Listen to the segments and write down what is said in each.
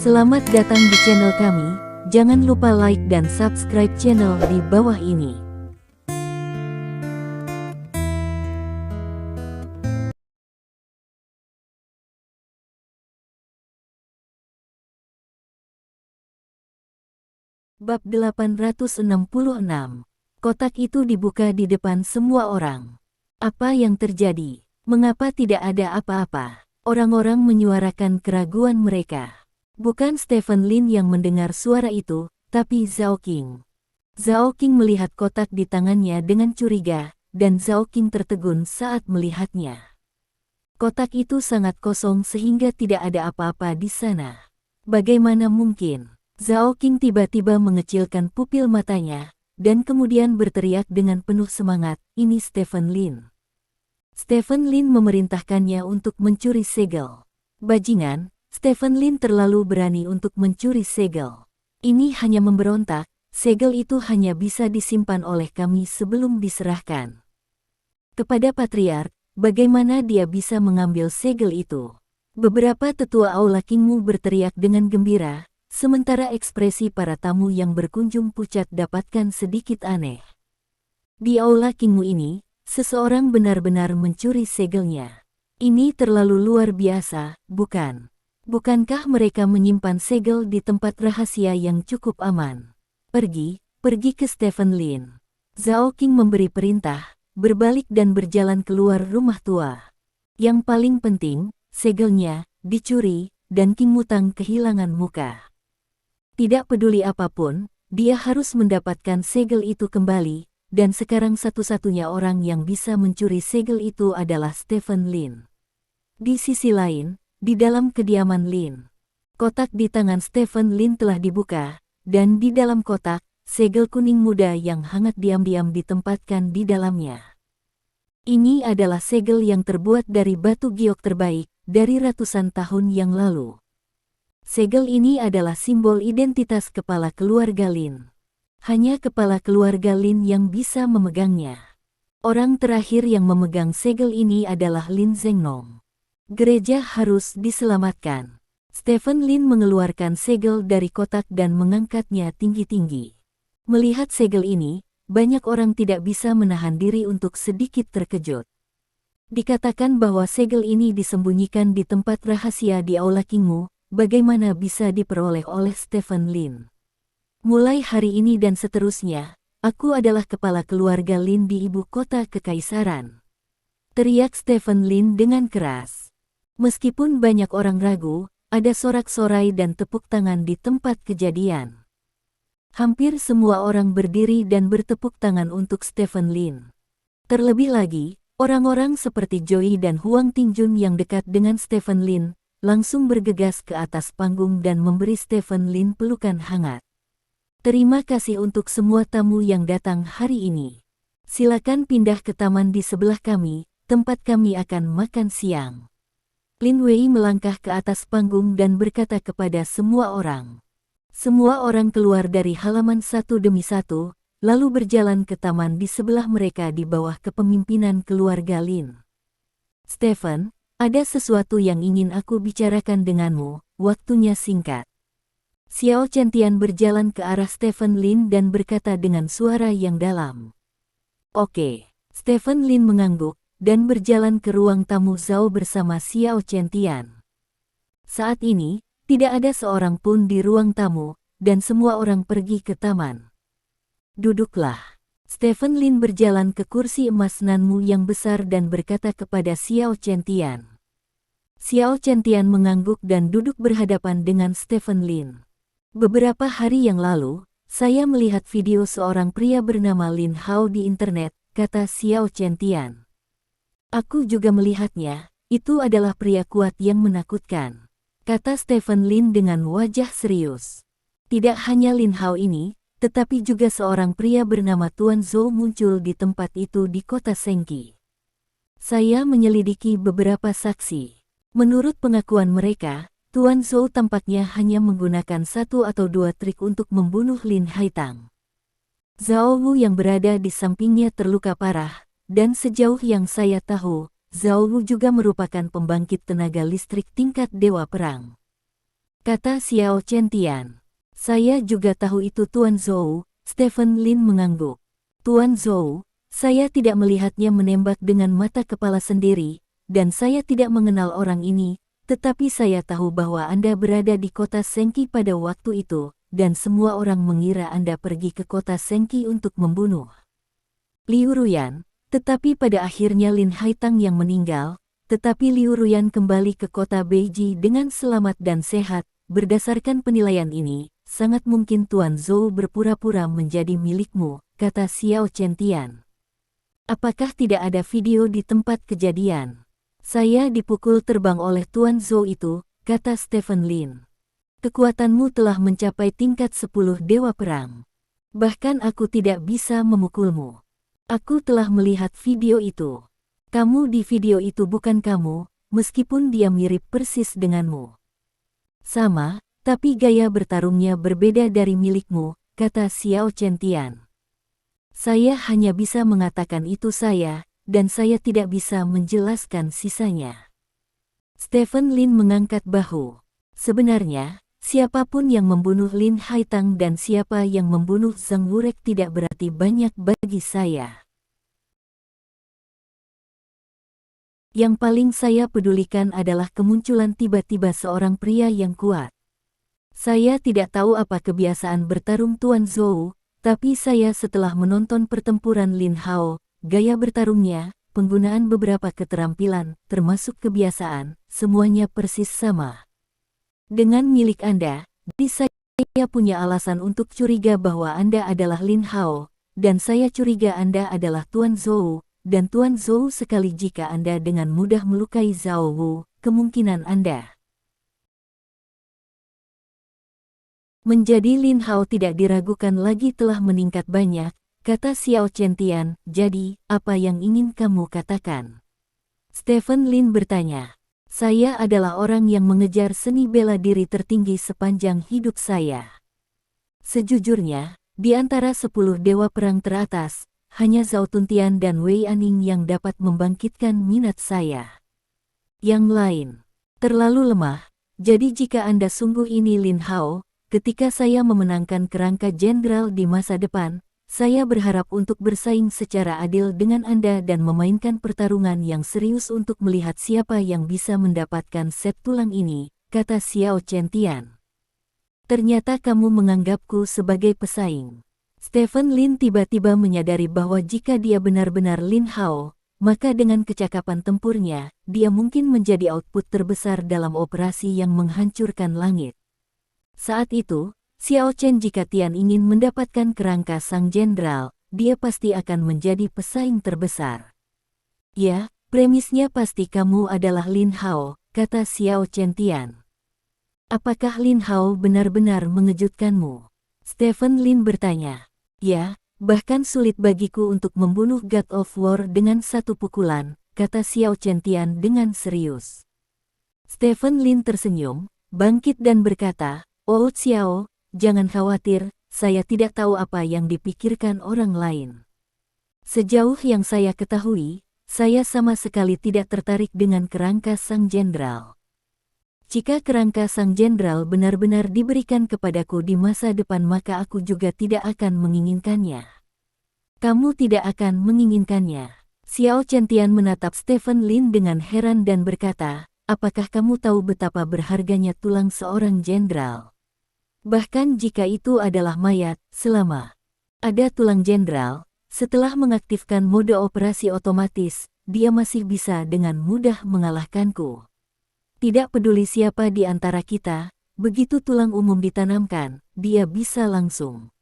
Selamat datang di channel kami, jangan lupa like dan subscribe channel di bawah ini. Bab 866. Kotak itu dibuka di depan semua orang. Apa yang terjadi? Mengapa tidak ada apa-apa? Orang-orang menyuarakan keraguan mereka. Bukan Stephen Lin yang mendengar suara itu, tapi Zhao Qing. Zhao Qing melihat kotak di tangannya dengan curiga, dan Zhao Qing tertegun saat melihatnya. Kotak itu sangat kosong sehingga tidak ada apa-apa di sana. Bagaimana mungkin? Zhao Qing tiba-tiba mengecilkan pupil matanya, dan kemudian berteriak dengan penuh semangat, "Ini Stephen Lin." Stephen Lin memerintahkannya untuk mencuri segel. Bajingan, Stephen Lin terlalu berani untuk mencuri segel. Ini hanya memberontak, segel itu hanya bisa disimpan oleh kami sebelum diserahkan kepada Patriark. Bagaimana dia bisa mengambil segel itu? Beberapa tetua Aula Qingmu berteriak dengan gembira, sementara ekspresi para tamu yang berkunjung pucat dapatkan sedikit aneh. Di Aula Qingmu ini, seseorang benar-benar mencuri segelnya. Ini terlalu luar biasa, bukan? Bukankah mereka menyimpan segel di tempat rahasia yang cukup aman? Pergi ke Stephen Lin. Zhao Qing memberi perintah, berbalik dan berjalan keluar rumah tua. Yang paling penting, segelnya dicuri, dan Qing Mutang kehilangan muka. Tidak peduli apapun, dia harus mendapatkan segel itu kembali, dan sekarang satu-satunya orang yang bisa mencuri segel itu adalah Stephen Lin. Di sisi lain, di dalam kediaman Lin, kotak di tangan Stephen Lin telah dibuka, dan di dalam kotak, segel kuning muda yang hangat diam-diam ditempatkan di dalamnya. Ini adalah segel yang terbuat dari batu giok terbaik dari ratusan tahun yang lalu. Segel ini adalah simbol identitas kepala keluarga Lin. Hanya kepala keluarga Lin yang bisa memegangnya. Orang terakhir yang memegang segel ini adalah Lin Zhengnong. Gereja harus diselamatkan. Stephen Lin mengeluarkan segel dari kotak dan mengangkatnya tinggi-tinggi. Melihat segel ini, banyak orang tidak bisa menahan diri untuk sedikit terkejut. Dikatakan bahwa segel ini disembunyikan di tempat rahasia di Aula Qingmu, bagaimana bisa diperoleh oleh Stephen Lin? Mulai hari ini dan seterusnya, aku adalah kepala keluarga Lin di ibu kota kekaisaran. Teriak Stephen Lin dengan keras. Meskipun banyak orang ragu, ada sorak-sorai dan tepuk tangan di tempat kejadian. Hampir semua orang berdiri dan bertepuk tangan untuk Stephen Lin. Terlebih lagi, orang-orang seperti Joey dan Huang Tingjun yang dekat dengan Stephen Lin, langsung bergegas ke atas panggung dan memberi Stephen Lin pelukan hangat. Terima kasih untuk semua tamu yang datang hari ini. Silakan pindah ke taman di sebelah kami, tempat kami akan makan siang. Lin Wei melangkah ke atas panggung dan berkata kepada semua orang. Semua orang keluar dari halaman satu demi satu, lalu berjalan ke taman di sebelah mereka di bawah kepemimpinan keluarga Lin. Stephen, ada sesuatu yang ingin aku bicarakan denganmu, waktunya singkat. Xiao Chen-tian berjalan ke arah Stephen Lin dan berkata dengan suara yang dalam. Oke. Stephen Lin mengangguk, dan berjalan ke ruang tamu Zhao bersama Xiao Chen-tian. Saat ini, tidak ada seorang pun di ruang tamu, dan semua orang pergi ke taman. Duduklah. Stephen Lin berjalan ke kursi emas Nanmu yang besar dan berkata kepada Xiao Chen-tian. Xiao Chen-tian mengangguk dan duduk berhadapan dengan Stephen Lin. Beberapa hari yang lalu, saya melihat video seorang pria bernama Lin Hao di internet, kata Xiao Chen-tian. Aku juga melihatnya, itu adalah pria kuat yang menakutkan, kata Stephen Lin dengan wajah serius. Tidak hanya Lin Hao ini, tetapi juga seorang pria bernama Tuan Zhou muncul di tempat itu di kota Sengqi. Saya menyelidiki beberapa saksi. Menurut pengakuan mereka, Tuan Zhou tampaknya hanya menggunakan satu atau dua trik untuk membunuh Lin Haitang. Zhao Wu yang berada di sampingnya terluka parah, dan sejauh yang saya tahu, Zhao Wu juga merupakan pembangkit tenaga listrik tingkat dewa perang. kata Xiao Chen-tian. Saya juga tahu itu Tuan Zhou, Stephen Lin mengangguk. Tuan Zhou, saya tidak melihatnya menembak dengan mata kepala sendiri, dan saya tidak mengenal orang ini, tetapi saya tahu bahwa Anda berada di kota Sengqi pada waktu itu, dan semua orang mengira Anda pergi ke kota Sengqi untuk membunuh Liu Ruyan, tetapi pada akhirnya Lin Haitang yang meninggal, tetapi Liu Ruyan kembali ke kota Beiji dengan selamat dan sehat. Berdasarkan penilaian ini, sangat mungkin Tuan Zhou berpura-pura menjadi milikmu, kata Xiao Chen-tian. Apakah tidak ada video di tempat kejadian? Saya dipukul terbang oleh Tuan Zhou itu, kata Stephen Lin. Kekuatanmu telah mencapai tingkat 10 dewa perang. Bahkan aku tidak bisa memukulmu. Aku telah melihat video itu. Kamu di video itu bukan kamu, meskipun dia mirip persis denganmu. Sama, tapi gaya bertarungnya berbeda dari milikmu, kata Xiao Chen-tian. Saya hanya bisa mengatakan itu dan saya tidak bisa menjelaskan sisanya. Stephen Lin mengangkat bahu. Sebenarnya, siapapun yang membunuh Lin Haitang dan siapa yang membunuh Zhang Wurek tidak berarti banyak bagi saya. Yang paling saya pedulikan adalah kemunculan tiba-tiba seorang pria yang kuat. Saya tidak tahu apa kebiasaan bertarung Tuan Zhou, tapi setelah menonton pertempuran Lin Hao, gaya bertarungnya, penggunaan beberapa keterampilan, termasuk kebiasaan, semuanya persis sama. Dengan milik Anda, saya punya alasan untuk curiga bahwa Anda adalah Lin Hao, dan saya curiga Anda adalah Tuan Zhou, dan Tuan Zhou sekali jika Anda dengan mudah melukai Zhao Wu, kemungkinan Anda menjadi Lin Hao tidak diragukan lagi telah meningkat banyak, kata Xiao Chen-tian. Jadi, apa yang ingin kamu katakan? Stephen Lin bertanya. Saya adalah orang yang mengejar seni bela diri tertinggi sepanjang hidup saya. Sejujurnya, di antara 10 dewa perang teratas, hanya Zhao Tuntian dan Wei Aning yang dapat membangkitkan minat saya. Yang lain terlalu lemah, jadi jika Anda sungguh ini Lin Hao, ketika saya memenangkan kerangka jenderal di masa depan, saya berharap untuk bersaing secara adil dengan Anda dan memainkan pertarungan yang serius untuk melihat siapa yang bisa mendapatkan set tulang ini, kata Xiao Chen-tian. Ternyata kamu menganggapku sebagai pesaing. Stephen Lin tiba-tiba menyadari bahwa jika dia benar-benar Lin Hao, maka dengan kecakapan tempurnya, dia mungkin menjadi output terbesar dalam operasi yang menghancurkan langit. Saat itu, Xiao Chen jika Tian ingin mendapatkan kerangka sang jenderal, dia pasti akan menjadi pesaing terbesar. Ya, premisnya pasti kamu adalah Lin Hao, kata Xiao Chen Tian. Apakah Lin Hao benar-benar mengejutkanmu? Stephen Lin bertanya. Ya, bahkan sulit bagiku untuk membunuh God of War dengan satu pukulan, kata Xiao Chen Tian dengan serius. Stephen Lin tersenyum, bangkit dan berkata, Oh Xiao, jangan khawatir, saya tidak tahu apa yang dipikirkan orang lain. Sejauh yang saya ketahui, saya sama sekali tidak tertarik dengan kerangka sang jenderal. Jika kerangka sang jenderal benar-benar diberikan kepadaku di masa depan maka aku juga tidak akan menginginkannya. Kamu tidak akan menginginkannya. Xiao Chen Tian menatap Stephen Lin dengan heran dan berkata, apakah kamu tahu betapa berharganya tulang seorang jenderal? Bahkan jika itu adalah mayat, selama ada tulang jenderal, setelah mengaktifkan mode operasi otomatis, dia masih bisa dengan mudah mengalahkanku. Tidak peduli siapa di antara kita, begitu tulang umum ditanamkan, dia bisa langsung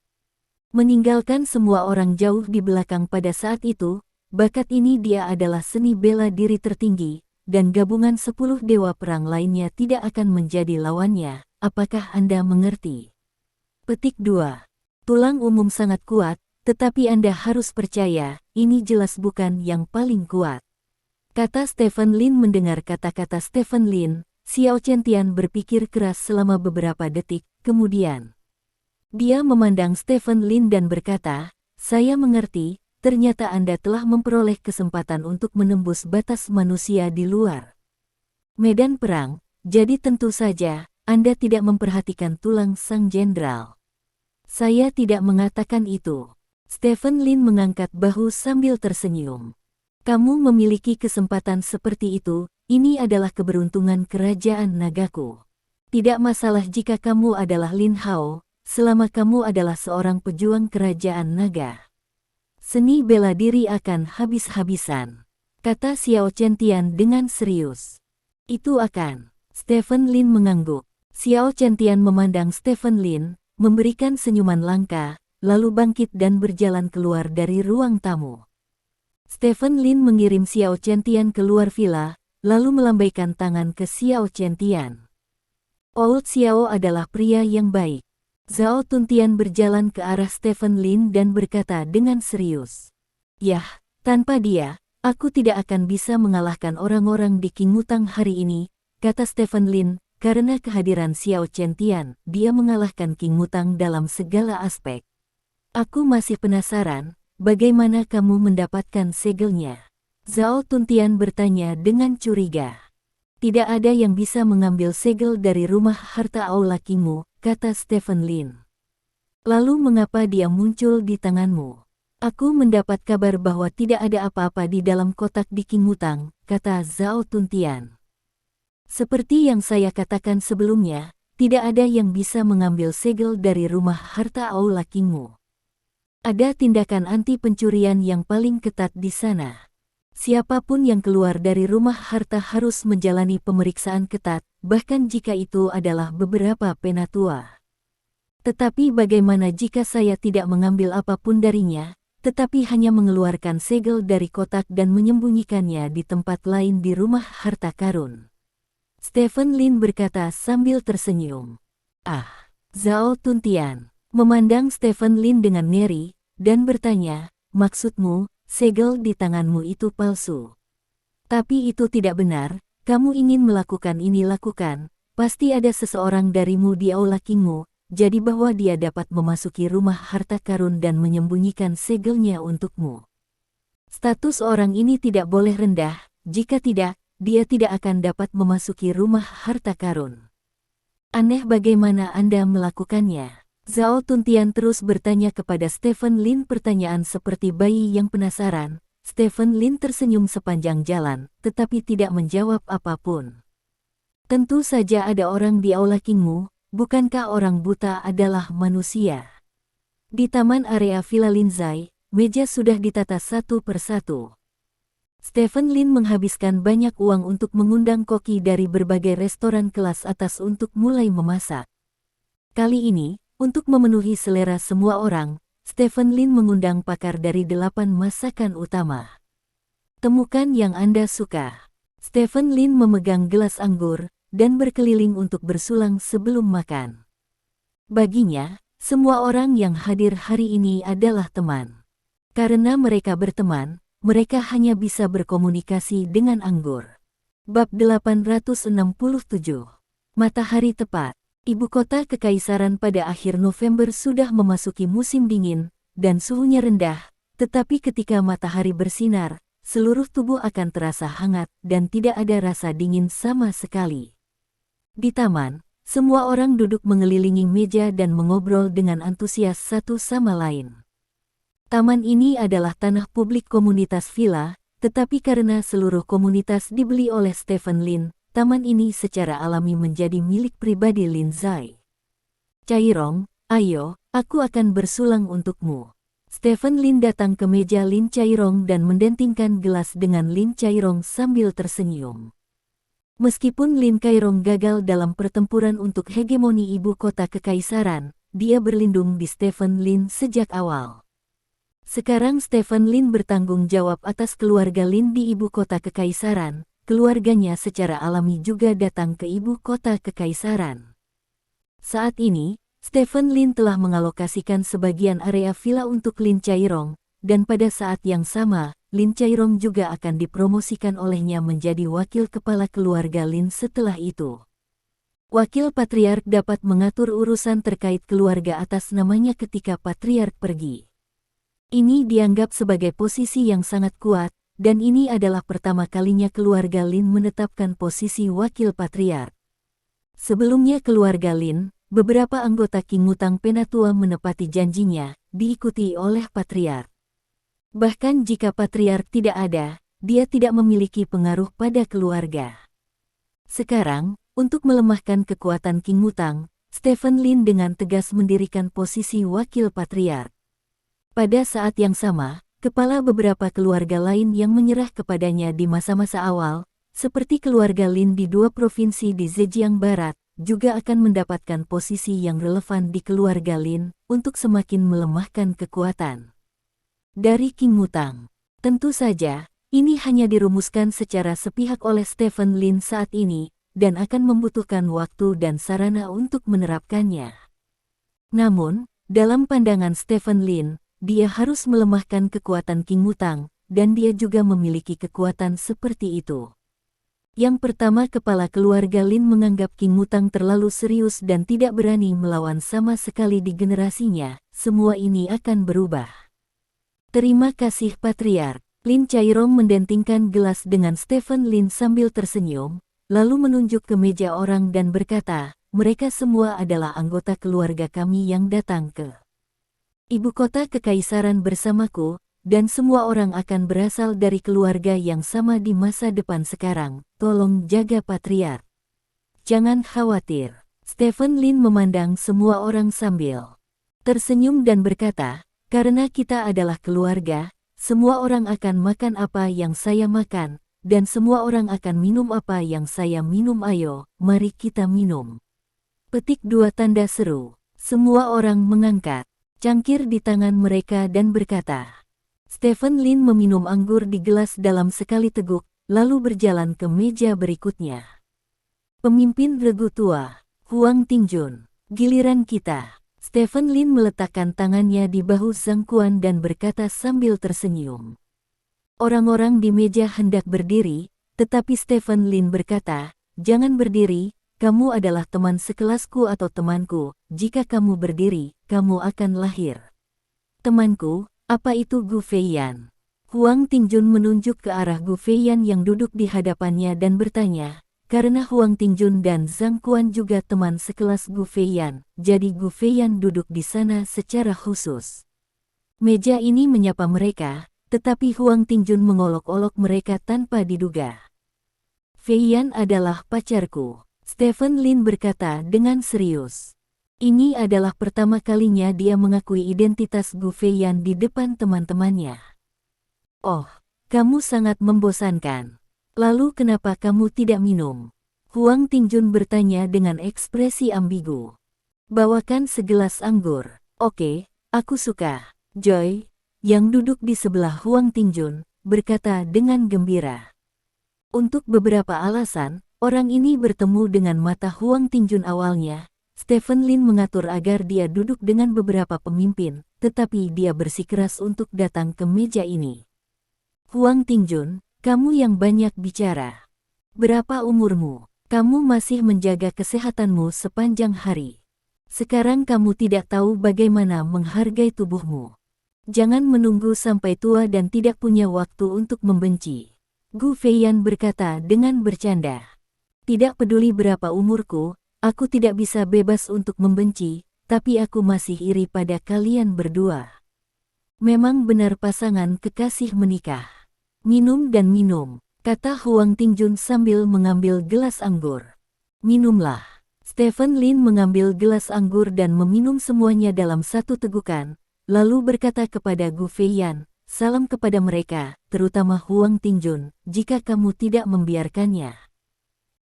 meninggalkan semua orang jauh di belakang pada saat itu. Bakat ini dia adalah seni bela diri tertinggi, dan gabungan 10 dewa perang lainnya tidak akan menjadi lawannya. Apakah Anda mengerti? Petik 2. Tulang umum sangat kuat, tetapi Anda harus percaya, ini jelas bukan yang paling kuat. Kata Stephen Lin. Mendengar kata-kata Stephen Lin, Xiao Chen Tian berpikir keras selama beberapa detik, kemudian dia memandang Stephen Lin dan berkata, saya mengerti, ternyata Anda telah memperoleh kesempatan untuk menembus batas manusia di luar medan perang, jadi tentu saja, Anda tidak memperhatikan tulang sang jenderal. Saya tidak mengatakan itu. Stephen Lin mengangkat bahu sambil tersenyum. Kamu memiliki kesempatan seperti itu, ini adalah keberuntungan kerajaan nagaku. Tidak masalah jika kamu adalah Lin Hao, selama kamu adalah seorang pejuang kerajaan naga. Seni bela diri akan habis-habisan, kata Xiao Chentian dengan serius. Itu akan. Stephen Lin mengangguk. Xiao Chentian memandang Stephen Lin, memberikan senyuman langka, lalu bangkit dan berjalan keluar dari ruang tamu. Stephen Lin mengirim Xiao Chentian keluar villa, lalu melambaikan tangan ke Xiao Chentian. Old Xiao adalah pria yang baik. Zhao Tuntian berjalan ke arah Stephen Lin dan berkata dengan serius. Yah, tanpa dia, aku tidak akan bisa mengalahkan orang-orang di King Mutang hari ini, kata Stephen Lin. Karena kehadiran Xiao Chentian, dia mengalahkan King Mutang dalam segala aspek. Aku masih penasaran, bagaimana kamu mendapatkan segelnya? Zhao Tuntian bertanya dengan curiga. Tidak ada yang bisa mengambil segel dari rumah harta aula Kingmu, kata Stephen Lin. Lalu mengapa dia muncul di tanganmu? Aku mendapat kabar bahwa tidak ada apa-apa di dalam kotak di King Mutang, kata Zhao Tuntian. Seperti yang saya katakan sebelumnya, tidak ada yang bisa mengambil segel dari rumah harta aula Kingmu. Ada tindakan anti pencurian yang paling ketat di sana. Siapapun yang keluar dari rumah harta harus menjalani pemeriksaan ketat, bahkan jika itu adalah beberapa penatua. Tetapi bagaimana jika saya tidak mengambil apapun darinya, tetapi hanya mengeluarkan segel dari kotak dan menyembunyikannya di tempat lain di rumah harta karun? Stephen Lin berkata sambil tersenyum. Ah, Zhao Tuntian memandang Stephen Lin dengan ngeri, dan bertanya, maksudmu, segel di tanganmu itu palsu. Tapi itu tidak benar, kamu ingin melakukan ini lakukan, pasti ada seseorang darimu di aula Kingmu, jadi bahwa dia dapat memasuki rumah harta karun dan menyembunyikan segelnya untukmu. Status orang ini tidak boleh rendah, jika tidak, dia tidak akan dapat memasuki rumah harta karun. Aneh bagaimana Anda melakukannya? Zhao Tuntian terus bertanya kepada Stephen Lin pertanyaan seperti bayi yang penasaran. Stephen Lin tersenyum sepanjang jalan, tetapi tidak menjawab apapun. Tentu saja ada orang di aula Kingmu, bukankah orang buta adalah manusia? Di taman area Villa Linzai, meja sudah ditata satu persatu. Stephen Lin menghabiskan banyak uang untuk mengundang koki dari berbagai restoran kelas atas untuk mulai memasak. Kali ini, untuk memenuhi selera semua orang, Stephen Lin mengundang pakar dari 8 masakan utama. Temukan yang Anda suka. Stephen Lin memegang gelas anggur, dan berkeliling untuk bersulang sebelum makan. Baginya, semua orang yang hadir hari ini adalah teman. Karena mereka berteman, mereka hanya bisa berkomunikasi dengan anggur. Bab 867. Matahari tepat. Ibu kota kekaisaran pada akhir November sudah memasuki musim dingin, dan suhunya rendah, tetapi ketika matahari bersinar, seluruh tubuh akan terasa hangat dan tidak ada rasa dingin sama sekali. Di taman, semua orang duduk mengelilingi meja dan mengobrol dengan antusias satu sama lain. Taman ini adalah tanah publik komunitas villa, tetapi karena seluruh komunitas dibeli oleh Stephen Lin, taman ini secara alami menjadi milik pribadi Lin Zai. Cairong, ayo, aku akan bersulang untukmu. Stephen Lin datang ke meja Lin Cairong dan mendentingkan gelas dengan Lin Cairong sambil tersenyum. Meskipun Lin Cairong gagal dalam pertempuran untuk hegemoni ibu kota kekaisaran, dia berlindung di Stephen Lin sejak awal. Sekarang Stephen Lin bertanggung jawab atas keluarga Lin di ibu kota kekaisaran, keluarganya secara alami juga datang ke ibu kota kekaisaran. Saat ini, Stephen Lin telah mengalokasikan sebagian area villa untuk Lin Cairong, dan pada saat yang sama, Lin Cairong juga akan dipromosikan olehnya menjadi wakil kepala keluarga Lin setelah itu. Wakil Patriark dapat mengatur urusan terkait keluarga atas namanya ketika Patriark pergi. Ini dianggap sebagai posisi yang sangat kuat, dan ini adalah pertama kalinya keluarga Lin menetapkan posisi wakil patriark. Sebelumnya keluarga Lin, beberapa anggota King Mutang Penatua menepati janjinya, diikuti oleh Patriark. Bahkan jika Patriark tidak ada, dia tidak memiliki pengaruh pada keluarga. Sekarang, untuk melemahkan kekuatan King Mutang, Stephen Lin dengan tegas mendirikan posisi wakil Patriark. Pada saat yang sama, kepala beberapa keluarga lain yang menyerah kepadanya di masa-masa awal, seperti keluarga Lin di 2 provinsi di Zhejiang Barat, juga akan mendapatkan posisi yang relevan di keluarga Lin untuk semakin melemahkan kekuatan dari King Mutang. Tentu saja, ini hanya dirumuskan secara sepihak oleh Stephen Lin saat ini, dan akan membutuhkan waktu dan sarana untuk menerapkannya. Namun, dalam pandangan Stephen Lin, dia harus melemahkan kekuatan King Mutang, dan dia juga memiliki kekuatan seperti itu. Yang pertama, kepala keluarga Lin menganggap King Mutang terlalu serius dan tidak berani melawan sama sekali di generasinya. Semua ini akan berubah. Terima kasih Patriark. Lin Chairong mendentingkan gelas dengan Stephen Lin sambil tersenyum, lalu menunjuk ke meja orang dan berkata, mereka semua adalah anggota keluarga kami yang datang ke ibu kota kekaisaran bersamaku, dan semua orang akan berasal dari keluarga yang sama di masa depan sekarang. Tolong jaga Patriark. Jangan khawatir. Stephen Lin memandang semua orang sambil tersenyum dan berkata, karena kita adalah keluarga, semua orang akan makan apa yang saya makan, dan semua orang akan minum apa yang saya minum. Ayo, mari kita minum. Petik 2 tanda seru. Semua orang mengangkat cangkir di tangan mereka dan berkata. Stephen Lin meminum anggur di gelas dalam sekali teguk, lalu berjalan ke meja berikutnya. Pemimpin regu tua, Huang Tingjun. Giliran kita. Stephen Lin meletakkan tangannya di bahu Zhang Quan dan berkata sambil tersenyum. Orang-orang di meja hendak berdiri, tetapi Stephen Lin berkata, jangan berdiri, kamu adalah teman sekelasku atau temanku, jika kamu berdiri, kamu akan lahir. Temanku, apa itu Gu Feiyan? Huang Tingjun menunjuk ke arah Gu Feiyan yang duduk di hadapannya dan bertanya, karena Huang Tingjun dan Zhang Quan juga teman sekelas Gu Feiyan, jadi Gu Feiyan duduk di sana secara khusus. Meja ini menyapa mereka, tetapi Huang Tingjun mengolok-olok mereka tanpa diduga. Feiyan adalah pacarku, Stephen Lin berkata dengan serius. Ini adalah pertama kalinya dia mengakui identitas Gu Feiyan di depan teman-temannya. Oh, kamu sangat membosankan. Lalu kenapa kamu tidak minum? Huang Tingjun bertanya dengan ekspresi ambigu. Bawakan segelas anggur. Oke, aku suka. Joy, yang duduk di sebelah Huang Tingjun, berkata dengan gembira. Untuk beberapa alasan, orang ini bertemu dengan mata Huang Tingjun awalnya. Stephen Lin mengatur agar dia duduk dengan beberapa pemimpin, tetapi dia bersikeras untuk datang ke meja ini. Huang Tingjun, kamu yang banyak bicara. Berapa umurmu? Kamu masih menjaga kesehatanmu sepanjang hari. Sekarang kamu tidak tahu bagaimana menghargai tubuhmu. Jangan menunggu sampai tua dan tidak punya waktu untuk membenci. Gu Feiyan berkata dengan bercanda. Tidak peduli berapa umurku, aku tidak bisa bebas untuk membenci, tapi aku masih iri pada kalian berdua. Memang benar pasangan kekasih menikah. Minum dan minum, kata Huang Tingjun sambil mengambil gelas anggur. Minumlah. Stephen Lin mengambil gelas anggur dan meminum semuanya dalam satu tegukan, lalu berkata kepada Gu Feiyan, salam kepada mereka, terutama Huang Tingjun, jika kamu tidak membiarkannya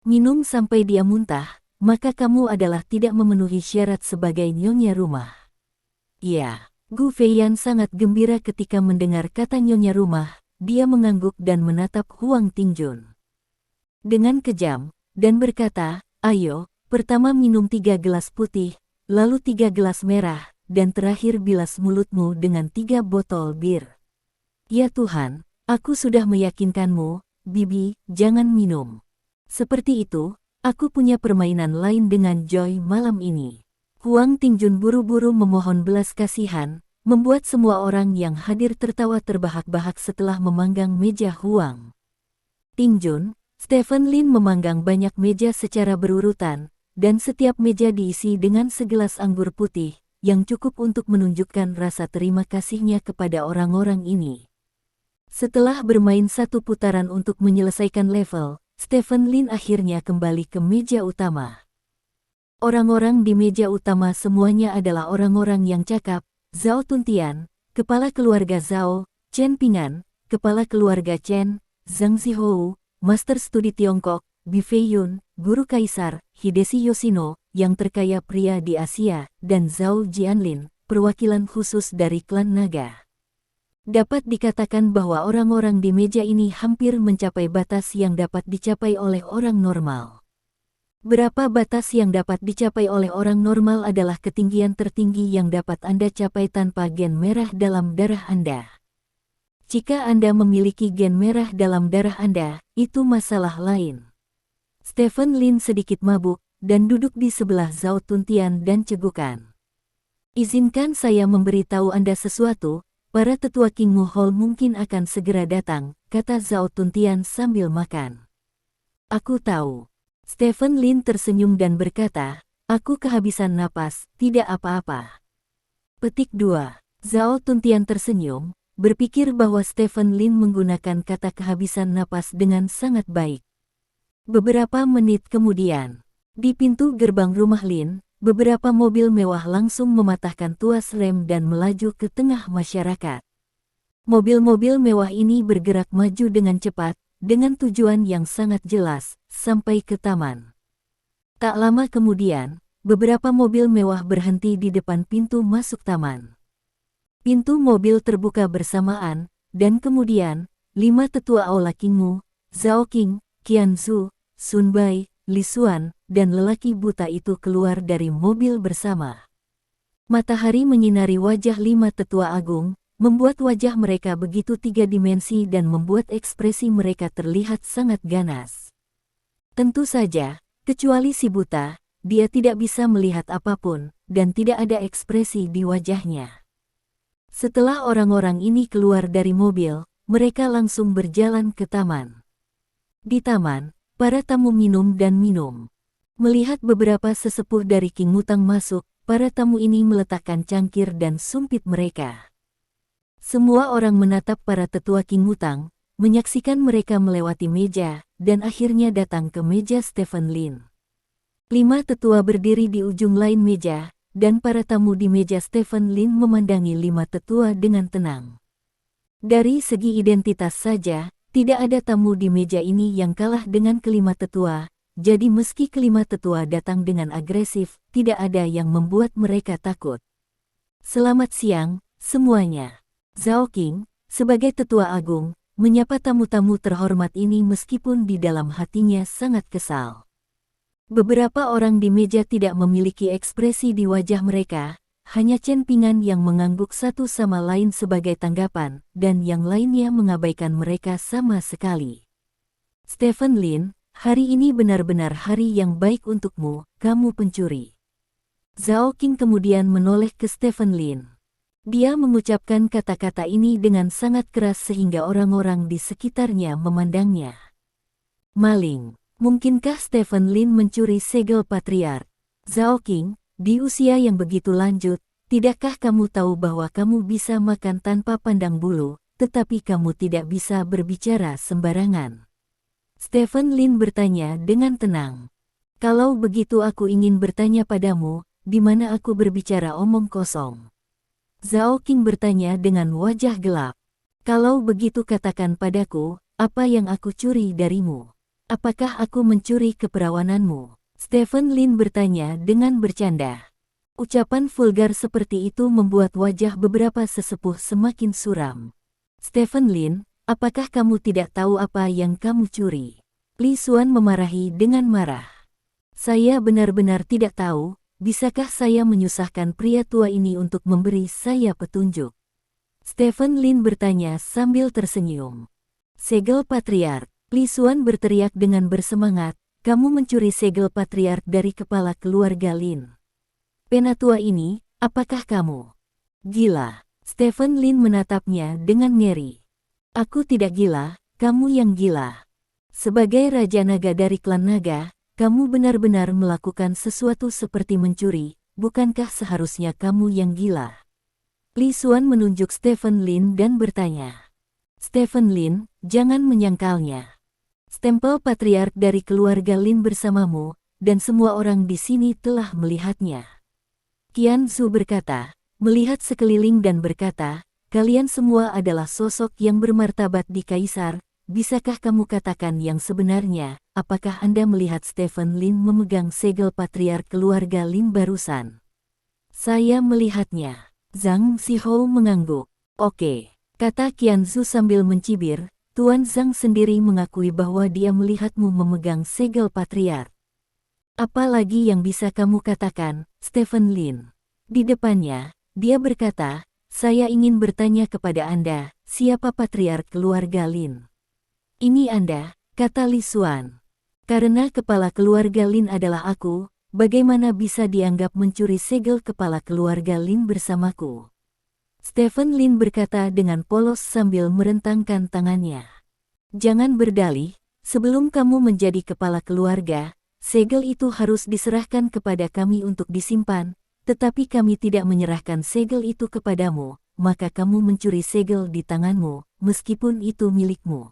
minum sampai dia muntah, maka kamu adalah tidak memenuhi syarat sebagai nyonya rumah. Ya, Gu Feiyan sangat gembira ketika mendengar kata nyonya rumah, dia mengangguk dan menatap Huang Tingjun dengan kejam, dan berkata, ayo, pertama minum 3 gelas putih, lalu 3 gelas merah, dan terakhir bilas mulutmu dengan 3 botol bir. Ya Tuhan, aku sudah meyakinkanmu, Bibi, jangan minum. Seperti itu, aku punya permainan lain dengan Joy malam ini. Huang Tingjun buru-buru memohon belas kasihan, membuat semua orang yang hadir tertawa terbahak-bahak setelah memanggang meja Huang Tingjun. Stephen Lin memanggang banyak meja secara berurutan, dan setiap meja diisi dengan segelas anggur putih, yang cukup untuk menunjukkan rasa terima kasihnya kepada orang-orang ini. Setelah bermain satu putaran untuk menyelesaikan level, Stephen Lin akhirnya kembali ke meja utama. Orang-orang di meja utama semuanya adalah orang-orang yang cakap: Zhao Tuntian, kepala keluarga Zhao; Chen Pingan, kepala keluarga Chen; Zhang Zihou, master studi Tiongkok; Bi Feiyun, guru kaisar; Hideshi Yoshino, yang terkaya pria di Asia; dan Zhao Jianlin, perwakilan khusus dari klan naga. Dapat dikatakan bahwa orang-orang di meja ini hampir mencapai batas yang dapat dicapai oleh orang normal. Berapa batas yang dapat dicapai oleh orang normal adalah ketinggian tertinggi yang dapat Anda capai tanpa gen merah dalam darah Anda. Jika Anda memiliki gen merah dalam darah Anda, itu masalah lain. Stephen Lin sedikit mabuk, dan duduk di sebelah Zhao Tuntian dan cegukan. Izinkan saya memberitahu Anda sesuatu, para tetua King Mu Hall mungkin akan segera datang, kata Zhao Tuntian sambil makan. Aku tahu. Stephen Lin tersenyum dan berkata, aku kehabisan napas, tidak apa-apa. Petik 2. Zhao Tuntian tersenyum, berpikir bahwa Stephen Lin menggunakan kata kehabisan napas dengan sangat baik. Beberapa menit kemudian, di pintu gerbang rumah Lin, beberapa mobil mewah langsung mematahkan tuas rem dan melaju ke tengah masyarakat. Mobil-mobil mewah ini bergerak maju dengan cepat, dengan tujuan yang sangat jelas, sampai ke taman. Tak lama kemudian, beberapa mobil mewah berhenti di depan pintu masuk taman. Pintu mobil terbuka bersamaan, dan kemudian, 5 tetua Aula King Mu, Zhao Qing, Qian Zhu, Sun Bai, Li Xuan, dan lelaki buta itu keluar dari mobil bersama. Matahari menyinari wajah 5 tetua agung, membuat wajah mereka begitu 3 dimensi dan membuat ekspresi mereka terlihat sangat ganas. Tentu saja, kecuali si buta, dia tidak bisa melihat apapun, dan tidak ada ekspresi di wajahnya. Setelah orang-orang ini keluar dari mobil, mereka langsung berjalan ke taman. Di taman, para tamu minum dan minum. Melihat beberapa sesepuh dari King Mutang masuk, para tamu ini meletakkan cangkir dan sumpit mereka. Semua orang menatap para tetua King Mutang, menyaksikan mereka melewati meja, dan akhirnya datang ke meja Stephen Lin. 5 tetua berdiri di ujung lain meja, dan para tamu di meja Stephen Lin memandangi 5 tetua dengan tenang. Dari segi identitas saja, tidak ada tamu di meja ini yang kalah dengan kelima tetua, jadi meski kelima tetua datang dengan agresif, tidak ada yang membuat mereka takut. Selamat siang, semuanya. Zhao Qing, sebagai tetua agung, menyapa tamu-tamu terhormat ini meskipun di dalam hatinya sangat kesal. Beberapa orang di meja tidak memiliki ekspresi di wajah mereka, hanya Chen Pingan yang mengangguk satu sama lain sebagai tanggapan, dan yang lainnya mengabaikan mereka sama sekali. Stephen Lin, hari ini benar-benar hari yang baik untukmu, kamu pencuri. Zhao Qing kemudian menoleh ke Stephen Lin. Dia mengucapkan kata-kata ini dengan sangat keras sehingga orang-orang di sekitarnya memandangnya. Maling, mungkinkah Stephen Lin mencuri segel patriark? Zhao Qing, di usia yang begitu lanjut, tidakkah kamu tahu bahwa kamu bisa makan tanpa pandang bulu, tetapi kamu tidak bisa berbicara sembarangan? Stephen Lin bertanya dengan tenang. Kalau begitu aku ingin bertanya padamu, di mana aku berbicara omong kosong? Zhao Qing bertanya dengan wajah gelap. Kalau begitu katakan padaku, apa yang aku curi darimu? Apakah aku mencuri keperawananmu? Stephen Lin bertanya dengan bercanda. Ucapan vulgar seperti itu membuat wajah beberapa sesepuh semakin suram. Stephen Lin, apakah kamu tidak tahu apa yang kamu curi? Li Xuan memarahi dengan marah. Saya benar-benar tidak tahu. Bisakah saya menyusahkan pria tua ini untuk memberi saya petunjuk? Stephen Lin bertanya sambil tersenyum. Segel patriark, Li Xuan berteriak dengan bersemangat, kamu mencuri segel patriark dari kepala keluarga Lin. Penatua ini, apakah kamu gila? Stephen Lin menatapnya dengan ngeri. Aku tidak gila, kamu yang gila. Sebagai Raja Naga dari klan Naga, kamu benar-benar melakukan sesuatu seperti mencuri, bukankah seharusnya kamu yang gila? Li Xuan menunjuk Stephen Lin dan bertanya. Stephen Lin, jangan menyangkalnya. Stempel patriark dari keluarga Lin bersamamu, dan semua orang di sini telah melihatnya. Qian Zhu berkata, melihat sekeliling dan berkata, kalian semua adalah sosok yang bermartabat di Kaisar, bisakah kamu katakan yang sebenarnya, apakah Anda melihat Stephen Lin memegang segel patriark keluarga Lin barusan? Saya melihatnya. Zhang Zhihou mengangguk. Oke, kata Qian Zhu sambil mencibir, Tuan Zhang sendiri mengakui bahwa dia melihatmu memegang segel patriark. Apa lagi yang bisa kamu katakan, Stephen Lin? Di depannya, dia berkata, saya ingin bertanya kepada Anda, siapa patriark keluarga Lin? Ini Anda, kata Li Xuan. Karena kepala keluarga Lin adalah aku, bagaimana bisa dianggap mencuri segel kepala keluarga Lin bersamaku? Stephen Lin berkata dengan polos sambil merentangkan tangannya. Jangan berdalih, sebelum kamu menjadi kepala keluarga, segel itu harus diserahkan kepada kami untuk disimpan, tetapi kami tidak menyerahkan segel itu kepadamu, maka kamu mencuri segel di tanganmu, meskipun itu milikmu.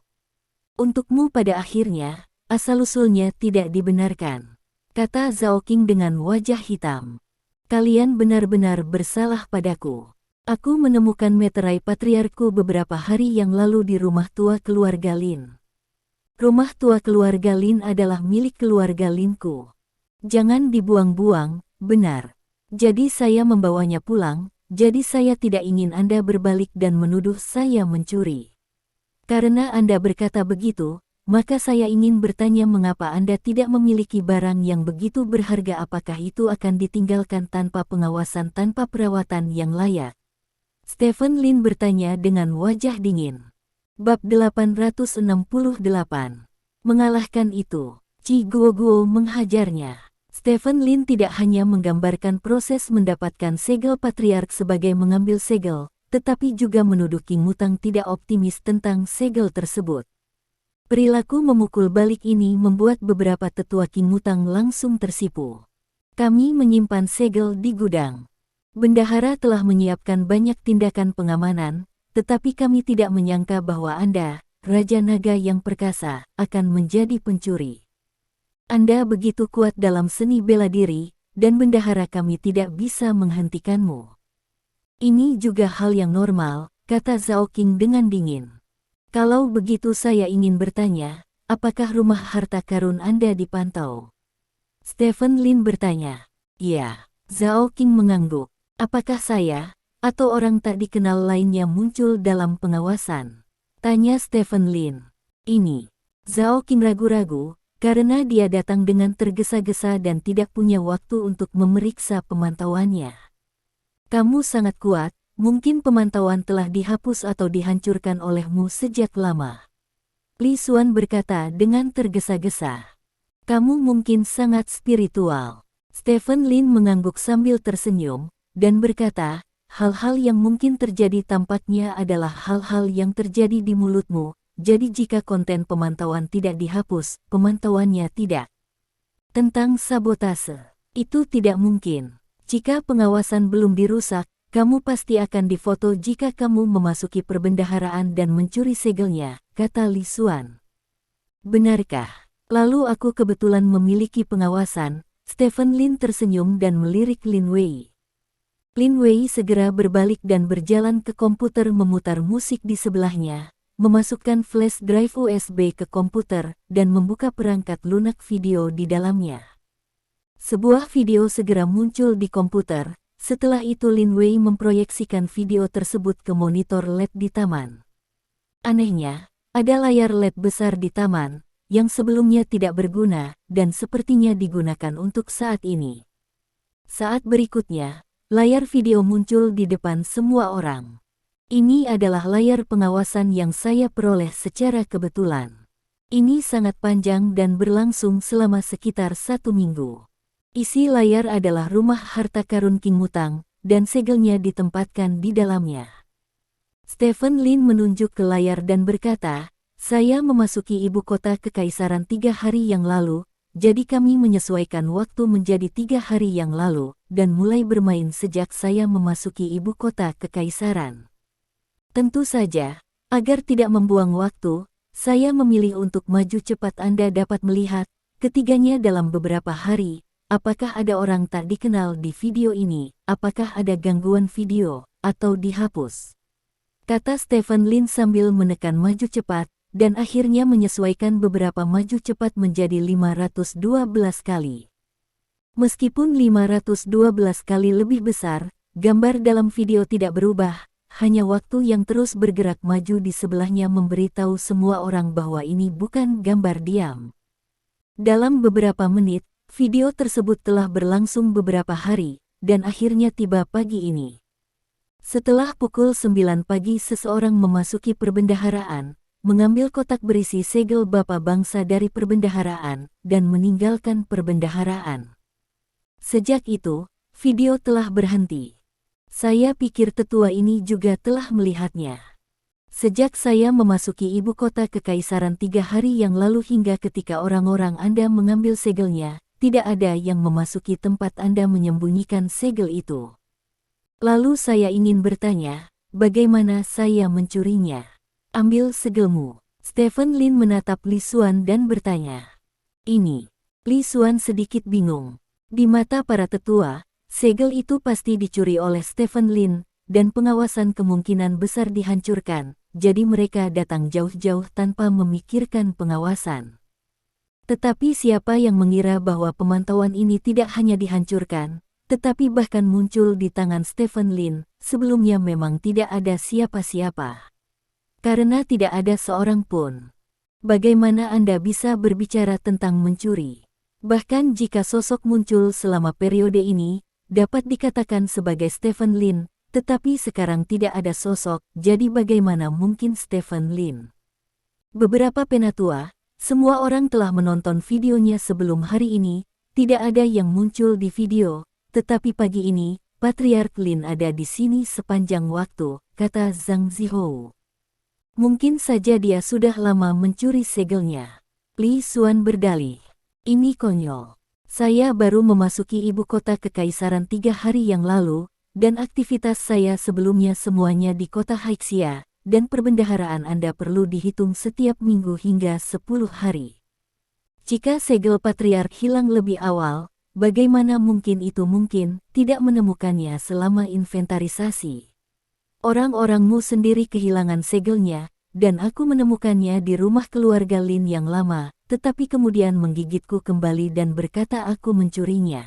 Untukmu pada akhirnya, asal-usulnya tidak dibenarkan, kata Zhao Qing dengan wajah hitam. Kalian benar-benar bersalah padaku. Aku menemukan meterai patriarkku beberapa hari yang lalu di rumah tua keluarga Lin. Rumah tua keluarga Lin adalah milik keluarga Linku. Jangan dibuang-buang, benar. Jadi saya membawanya pulang, jadi saya tidak ingin Anda berbalik dan menuduh saya mencuri. Karena Anda berkata begitu, maka saya ingin bertanya mengapa Anda tidak memiliki barang yang begitu berharga, apakah itu akan ditinggalkan tanpa pengawasan tanpa perawatan yang layak? Stephen Lin bertanya dengan wajah dingin. Bab 868. Mengalahkan itu, Qi Guoguo menghajarnya. Stephen Lin tidak hanya menggambarkan proses mendapatkan segel patriark sebagai mengambil segel, tetapi juga menuduh King Mutang tidak optimis tentang segel tersebut. Perilaku memukul balik ini membuat beberapa tetua King Mutang langsung tersipu. Kami menyimpan segel di gudang. Bendahara telah menyiapkan banyak tindakan pengamanan, tetapi kami tidak menyangka bahwa Anda, Raja Naga yang perkasa, akan menjadi pencuri. Anda begitu kuat dalam seni bela diri, dan bendahara kami tidak bisa menghentikanmu. Ini juga hal yang normal, kata Zhao Qing dengan dingin. Kalau begitu saya ingin bertanya, apakah rumah harta karun Anda dipantau? Stephen Lin bertanya. Ya, Zhao Qing mengangguk. Apakah saya, atau orang tak dikenal lainnya muncul dalam pengawasan? Tanya Stephen Lin. Ini. Zhao Qing ragu-ragu, karena dia datang dengan tergesa-gesa dan tidak punya waktu untuk memeriksa pemantauannya. Kamu sangat kuat, mungkin pemantauan telah dihapus atau dihancurkan olehmu sejak lama. Li Xuan berkata dengan tergesa-gesa. Kamu mungkin sangat spiritual. Stephen Lin mengangguk sambil tersenyum, dan berkata, hal-hal yang mungkin terjadi tampaknya adalah hal-hal yang terjadi di mulutmu, jadi jika konten pemantauan tidak dihapus, pemantauannya tidak. Tentang sabotase, itu tidak mungkin. Jika pengawasan belum dirusak, kamu pasti akan difoto jika kamu memasuki perbendaharaan dan mencuri segelnya, kata Li Xuan. Benarkah? Lalu aku kebetulan memiliki pengawasan. Stephen Lin tersenyum dan melirik Lin Wei. Lin Wei segera berbalik dan berjalan ke komputer memutar musik di sebelahnya, memasukkan flash drive USB ke komputer, dan membuka perangkat lunak video di dalamnya. Sebuah video segera muncul di komputer, setelah itu Lin Wei memproyeksikan video tersebut ke monitor LED di taman. Anehnya, ada layar LED besar di taman, yang sebelumnya tidak berguna, dan sepertinya digunakan untuk saat ini. Saat berikutnya, layar video muncul di depan semua orang. Ini adalah layar pengawasan yang saya peroleh secara kebetulan. Ini sangat panjang dan berlangsung selama sekitar 1 minggu. Isi layar adalah rumah harta karun King Mutang, dan segelnya ditempatkan di dalamnya. Stephen Lin menunjuk ke layar dan berkata, saya memasuki ibu kota kekaisaran 3 hari yang lalu, jadi kami menyesuaikan waktu menjadi 3 hari yang lalu, dan mulai bermain sejak saya memasuki ibu kota kekaisaran. Tentu saja, agar tidak membuang waktu, saya memilih untuk maju cepat. Anda dapat melihat ketiganya dalam beberapa hari. Apakah ada orang tak dikenal di video ini? Apakah ada gangguan video, atau dihapus? Kata Stephen Lin sambil menekan maju cepat, dan akhirnya menyesuaikan beberapa maju cepat menjadi 512 kali. Meskipun 512 kali lebih besar, gambar dalam video tidak berubah, hanya waktu yang terus bergerak maju di sebelahnya memberitahu semua orang bahwa ini bukan gambar diam. Dalam beberapa menit, video tersebut telah berlangsung beberapa hari, dan akhirnya tiba pagi ini. Setelah pukul 9 pagi seseorang memasuki perbendaharaan, mengambil kotak berisi segel Bapa Bangsa dari perbendaharaan, dan meninggalkan perbendaharaan. Sejak itu, video telah berhenti. Saya pikir tetua ini juga telah melihatnya. Sejak saya memasuki ibu kota kekaisaran 3 hari yang lalu hingga ketika orang-orang Anda mengambil segelnya, tidak ada yang memasuki tempat Anda menyembunyikan segel itu. Lalu saya ingin bertanya, bagaimana saya mencurinya? Ambil segelmu. Stephen Lin menatap Li Xuan dan bertanya. Ini. Li Xuan sedikit bingung. Di mata para tetua, segel itu pasti dicuri oleh Stephen Lin, dan pengawasan kemungkinan besar dihancurkan, jadi mereka datang jauh-jauh tanpa memikirkan pengawasan. Tetapi siapa yang mengira bahwa pemantauan ini tidak hanya dihancurkan, tetapi bahkan muncul di tangan Stephen Lin, sebelumnya memang tidak ada siapa-siapa. Karena tidak ada seorang pun. Bagaimana Anda bisa berbicara tentang mencuri? Bahkan jika sosok muncul selama periode ini, dapat dikatakan sebagai Stephen Lin, tetapi sekarang tidak ada sosok, jadi bagaimana mungkin Stephen Lin? Beberapa penatua, semua orang telah menonton videonya sebelum hari ini, tidak ada yang muncul di video, tetapi pagi ini, Patriark Lin ada di sini sepanjang waktu, kata Zhang Zihou. Mungkin saja dia sudah lama mencuri segelnya. Li Xuan berdalih. Ini konyol. Saya baru memasuki ibu kota kekaisaran 3 hari yang lalu, dan aktivitas saya sebelumnya semuanya di kota Haixia, dan perbendaharaan Anda perlu dihitung setiap minggu hingga 10 hari. Jika segel Patriark hilang lebih awal, bagaimana mungkin itu mungkin tidak menemukannya selama inventarisasi? Orang-orangmu sendiri kehilangan segelnya, dan aku menemukannya di rumah keluarga Lin yang lama, tetapi kemudian menggigitku kembali dan berkata aku mencurinya.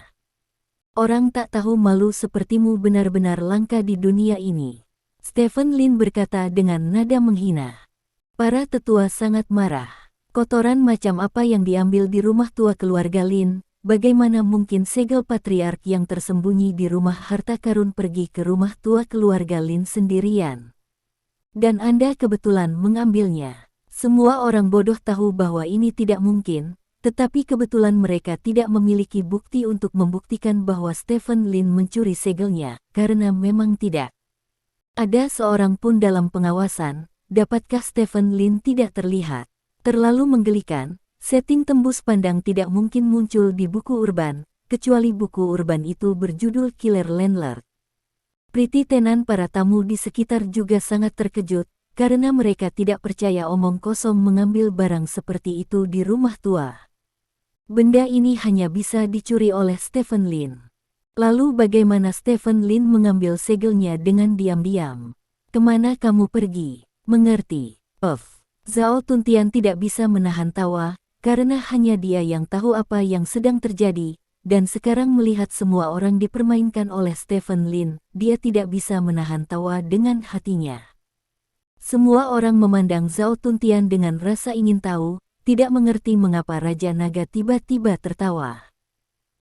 Orang tak tahu malu sepertimu benar-benar langka di dunia ini. Stephen Lin berkata dengan nada menghina. Para tetua sangat marah. Kotoran macam apa yang diambil di rumah tua keluarga Lin? Bagaimana mungkin segel Patriark yang tersembunyi di rumah harta karun pergi ke rumah tua keluarga Lin sendirian? Dan Anda kebetulan mengambilnya. Semua orang bodoh tahu bahwa ini tidak mungkin, tetapi kebetulan mereka tidak memiliki bukti untuk membuktikan bahwa Stephen Lin mencuri segelnya, karena memang tidak ada seorang pun dalam pengawasan. Dapatkah Stephen Lin tidak terlihat? Terlalu menggelikan. Setting tembus pandang tidak mungkin muncul di buku urban, kecuali buku urban itu berjudul Killer Landlord. Pretty tenan para tamu di sekitar juga sangat terkejut, karena mereka tidak percaya omong kosong mengambil barang seperti itu di rumah tua. Benda ini hanya bisa dicuri oleh Stephen Lin. Lalu bagaimana Stephen Lin mengambil segelnya dengan diam-diam? Kemana kamu pergi? Mengerti? Zhao Tuntian tidak bisa menahan tawa, karena hanya dia yang tahu apa yang sedang terjadi, dan sekarang melihat semua orang dipermainkan oleh Stephen Lin, dia tidak bisa menahan tawa dengan hatinya. Semua orang memandang Zhao Tuntian dengan rasa ingin tahu, tidak mengerti mengapa Raja Naga tiba-tiba tertawa.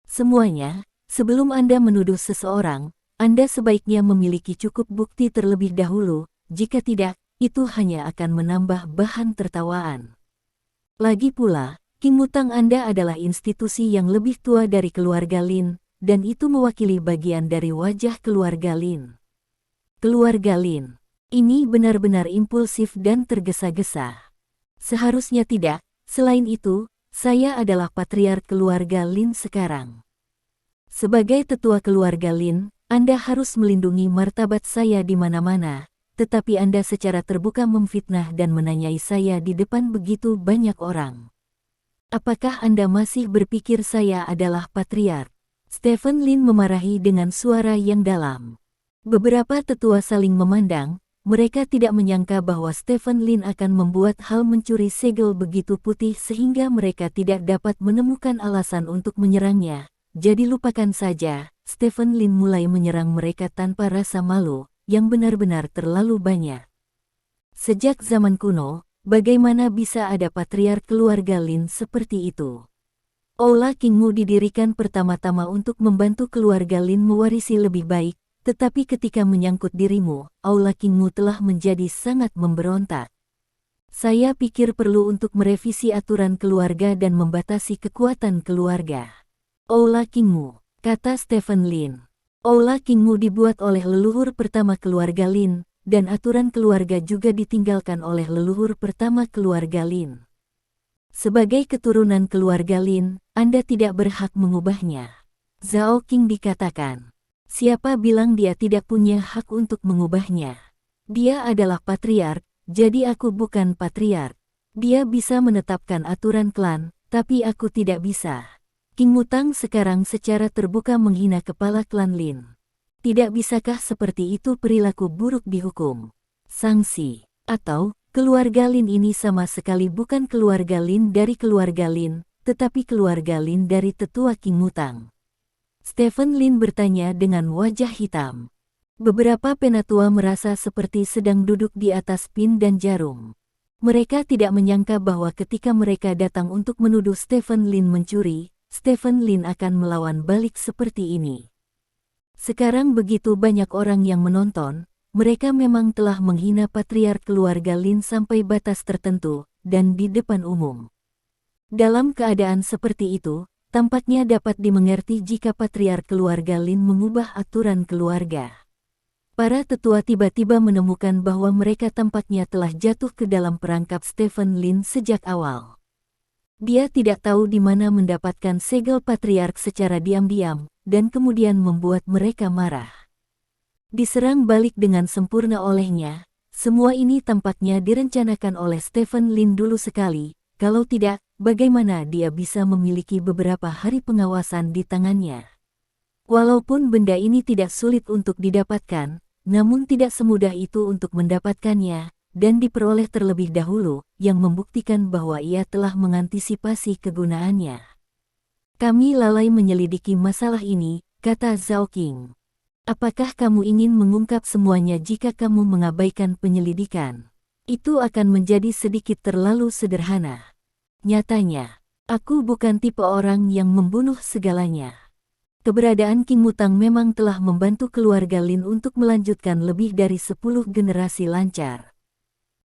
Semuanya, sebelum Anda menuduh seseorang, Anda sebaiknya memiliki cukup bukti terlebih dahulu, jika tidak, itu hanya akan menambah bahan tertawaan. Lagi pula, King Mutang Anda adalah institusi yang lebih tua dari keluarga Lin, dan itu mewakili bagian dari wajah keluarga Lin. Keluarga Lin, ini benar-benar impulsif dan tergesa-gesa. Seharusnya tidak. Selain itu, Saya adalah patriark keluarga Lin sekarang. Sebagai tetua keluarga Lin, Anda harus melindungi martabat saya di mana-mana, tetapi Anda secara terbuka memfitnah dan menanyai saya di depan begitu banyak orang. Apakah Anda masih berpikir saya adalah patriark? Stephen Lin memarahi dengan suara yang dalam. Beberapa tetua saling memandang, mereka tidak menyangka bahwa Stephen Lin akan membuat hal mencuri segel begitu putih sehingga mereka tidak dapat menemukan alasan untuk menyerangnya. Jadi lupakan saja, Stephen Lin mulai menyerang mereka tanpa rasa malu, yang benar-benar terlalu banyak. Sejak zaman kuno, bagaimana bisa ada patriark keluarga Lin seperti itu? Aula Kingmu didirikan pertama-tama untuk membantu keluarga Lin mewarisi lebih baik, tetapi ketika menyangkut dirimu, Aula Kingmu telah menjadi sangat memberontak. Saya pikir perlu untuk merevisi aturan keluarga dan membatasi kekuatan keluarga. Aula Kingmu, kata Stephen Lin. Aula Kingmu dibuat oleh leluhur pertama keluarga Lin, dan aturan keluarga juga ditinggalkan oleh leluhur pertama keluarga Lin. Sebagai keturunan keluarga Lin, Anda tidak berhak mengubahnya. Zhao Qing dikatakan. Siapa bilang dia tidak punya hak untuk mengubahnya? Dia adalah patriark, jadi aku bukan patriark. Dia bisa menetapkan aturan klan, tapi aku tidak bisa. King Mutang sekarang secara terbuka menghina kepala klan Lin. Tidak bisakah seperti itu perilaku buruk dihukum? Sanksi. Atau, keluarga Lin ini sama sekali bukan keluarga Lin dari keluarga Lin, tetapi keluarga Lin dari tetua King Mutang. Stephen Lin bertanya dengan wajah hitam. Beberapa penatua merasa seperti sedang duduk di atas pin dan jarum. Mereka tidak menyangka bahwa ketika mereka datang untuk menuduh Stephen Lin mencuri, Stephen Lin akan melawan balik seperti ini. Sekarang begitu banyak orang yang menonton, mereka memang telah menghina patriark keluarga Lin sampai batas tertentu, dan di depan umum. Dalam keadaan seperti itu, tampaknya dapat dimengerti jika patriark keluarga Lin mengubah aturan keluarga. Para tetua tiba-tiba menemukan bahwa mereka tampaknya telah jatuh ke dalam perangkap Stephen Lin sejak awal. Dia tidak tahu di mana mendapatkan segel patriark secara diam-diam, dan kemudian membuat mereka marah. Diserang balik dengan sempurna olehnya, semua ini tampaknya direncanakan oleh Stephen Lin dulu sekali, kalau tidak, bagaimana dia bisa memiliki beberapa hari pengawasan di tangannya. Walaupun benda ini tidak sulit untuk didapatkan, namun tidak semudah itu untuk mendapatkannya, dan diperoleh terlebih dahulu, yang membuktikan bahwa ia telah mengantisipasi kegunaannya. Kami lalai menyelidiki masalah ini, kata Zhao Qing. Apakah kamu ingin mengungkap semuanya jika kamu mengabaikan penyelidikan? Itu akan menjadi sedikit terlalu sederhana. Nyatanya, aku bukan tipe orang yang membunuh segalanya. Keberadaan King Mutang memang telah membantu keluarga Lin untuk melanjutkan lebih dari 10 generasi lancar.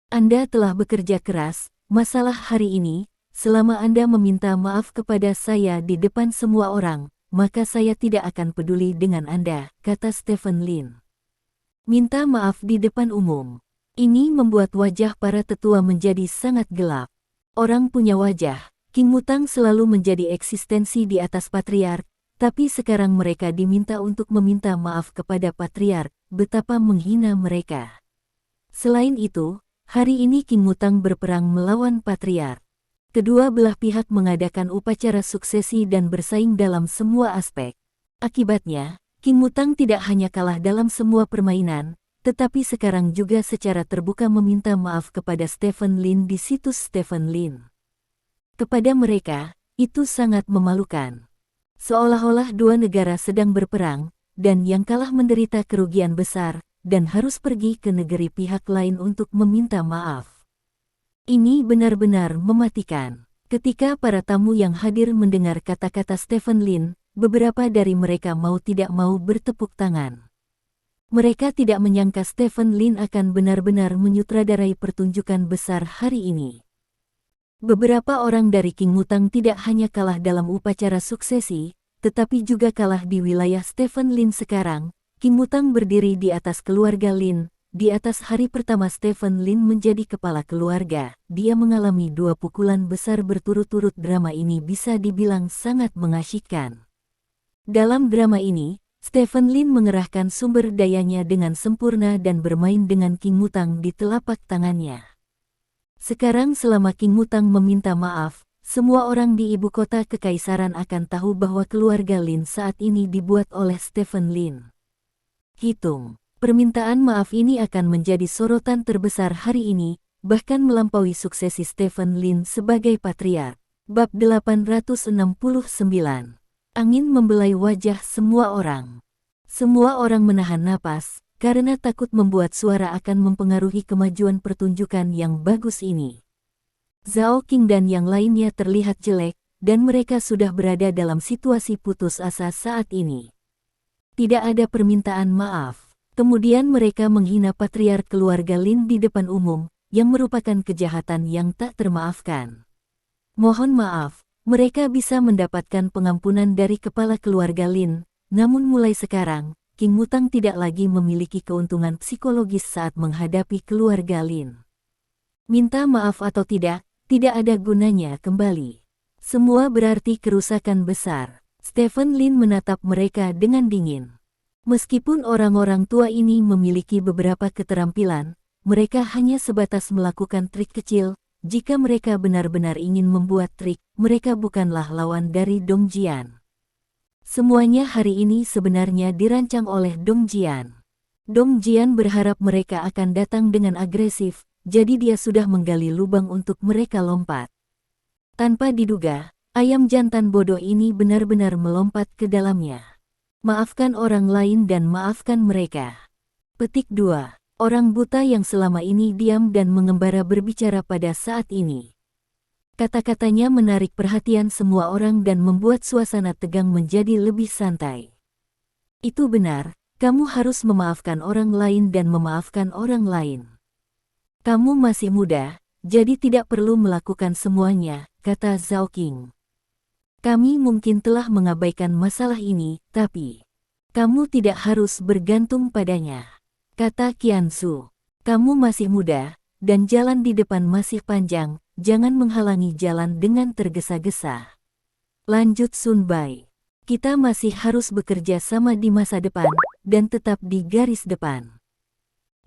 Anda telah bekerja keras, masalah hari ini, selama Anda meminta maaf kepada saya di depan semua orang, maka saya tidak akan peduli dengan Anda, kata Stephen Lin. Minta maaf di depan umum. Ini membuat wajah para tetua menjadi sangat gelap. Orang punya wajah, King Mutang selalu menjadi eksistensi di atas patriark, tapi sekarang mereka diminta untuk meminta maaf kepada patriark, betapa menghina mereka. Selain itu, hari ini King Mutang berperang melawan patriark. Kedua belah pihak mengadakan upacara suksesi dan bersaing dalam semua aspek. Akibatnya, King Mutang tidak hanya kalah dalam semua permainan, tetapi sekarang juga secara terbuka meminta maaf kepada Stephen Lin di situs Stephen Lin. Kepada mereka, itu sangat memalukan. Seolah-olah dua negara sedang berperang, dan yang kalah menderita kerugian besar, dan harus pergi ke negeri pihak lain untuk meminta maaf. Ini benar-benar mematikan. Ketika para tamu yang hadir mendengar kata-kata Stephen Lin, beberapa dari mereka mau tidak mau bertepuk tangan. Mereka tidak menyangka Stephen Lin akan benar-benar menyutradarai pertunjukan besar hari ini. Beberapa orang dari King Mutang tidak hanya kalah dalam upacara suksesi, tetapi juga kalah di wilayah Stephen Lin sekarang. King Mutang berdiri di atas keluarga Lin, di atas hari pertama Stephen Lin menjadi kepala keluarga, dia mengalami 2 pukulan besar berturut-turut. Drama ini bisa dibilang sangat mengasyikkan. Dalam drama ini, Stephen Lin mengerahkan sumber dayanya dengan sempurna dan bermain dengan King Mutang di telapak tangannya. Sekarang selama King Mutang meminta maaf, semua orang di ibu kota kekaisaran akan tahu bahwa keluarga Lin saat ini dibuat oleh Stephen Lin. Hitung, permintaan maaf ini akan menjadi sorotan terbesar hari ini, bahkan melampaui suksesi Stephen Lin sebagai patriark. Bab 869. Angin membelai wajah semua orang. Semua orang menahan napas, karena takut membuat suara akan mempengaruhi kemajuan pertunjukan yang bagus ini. Zhao Qing dan yang lainnya terlihat jelek, dan mereka sudah berada dalam situasi putus asa saat ini. Tidak ada permintaan maaf. Kemudian mereka menghina patriark keluarga Lin di depan umum, yang merupakan kejahatan yang tak termaafkan. Mohon maaf, mereka bisa mendapatkan pengampunan dari kepala keluarga Lin, namun mulai sekarang, King Mutang tidak lagi memiliki keuntungan psikologis saat menghadapi keluarga Lin. Minta maaf atau tidak ada gunanya kembali. Semua berarti kerusakan besar. Stephen Lin menatap mereka dengan dingin. Meskipun orang-orang tua ini memiliki beberapa keterampilan, mereka hanya sebatas melakukan trik kecil. Jika mereka benar-benar ingin membuat trik, mereka bukanlah lawan dari Dong Jian. Semuanya hari ini sebenarnya dirancang oleh Dong Jian. Dong Jian berharap mereka akan datang dengan agresif, jadi dia sudah menggali lubang untuk mereka lompat. Tanpa diduga, ayam jantan bodoh ini benar-benar melompat ke dalamnya. Maafkan orang lain dan maafkan mereka. Petik 2. Orang buta yang selama ini diam dan mengembara berbicara pada saat ini. Kata-katanya menarik perhatian semua orang dan membuat suasana tegang menjadi lebih santai. Itu benar, kamu harus memaafkan orang lain dan memaafkan orang lain. Kamu masih muda, jadi tidak perlu melakukan semuanya, kata Zhao Qing. Kami mungkin telah mengabaikan masalah ini, tapi kamu tidak harus bergantung padanya, kata Qian Su. Kamu masih muda, dan jalan di depan masih panjang, jangan menghalangi jalan dengan tergesa-gesa. Lanjut Sun Bai. Kita masih harus bekerja sama di masa depan, dan tetap di garis depan.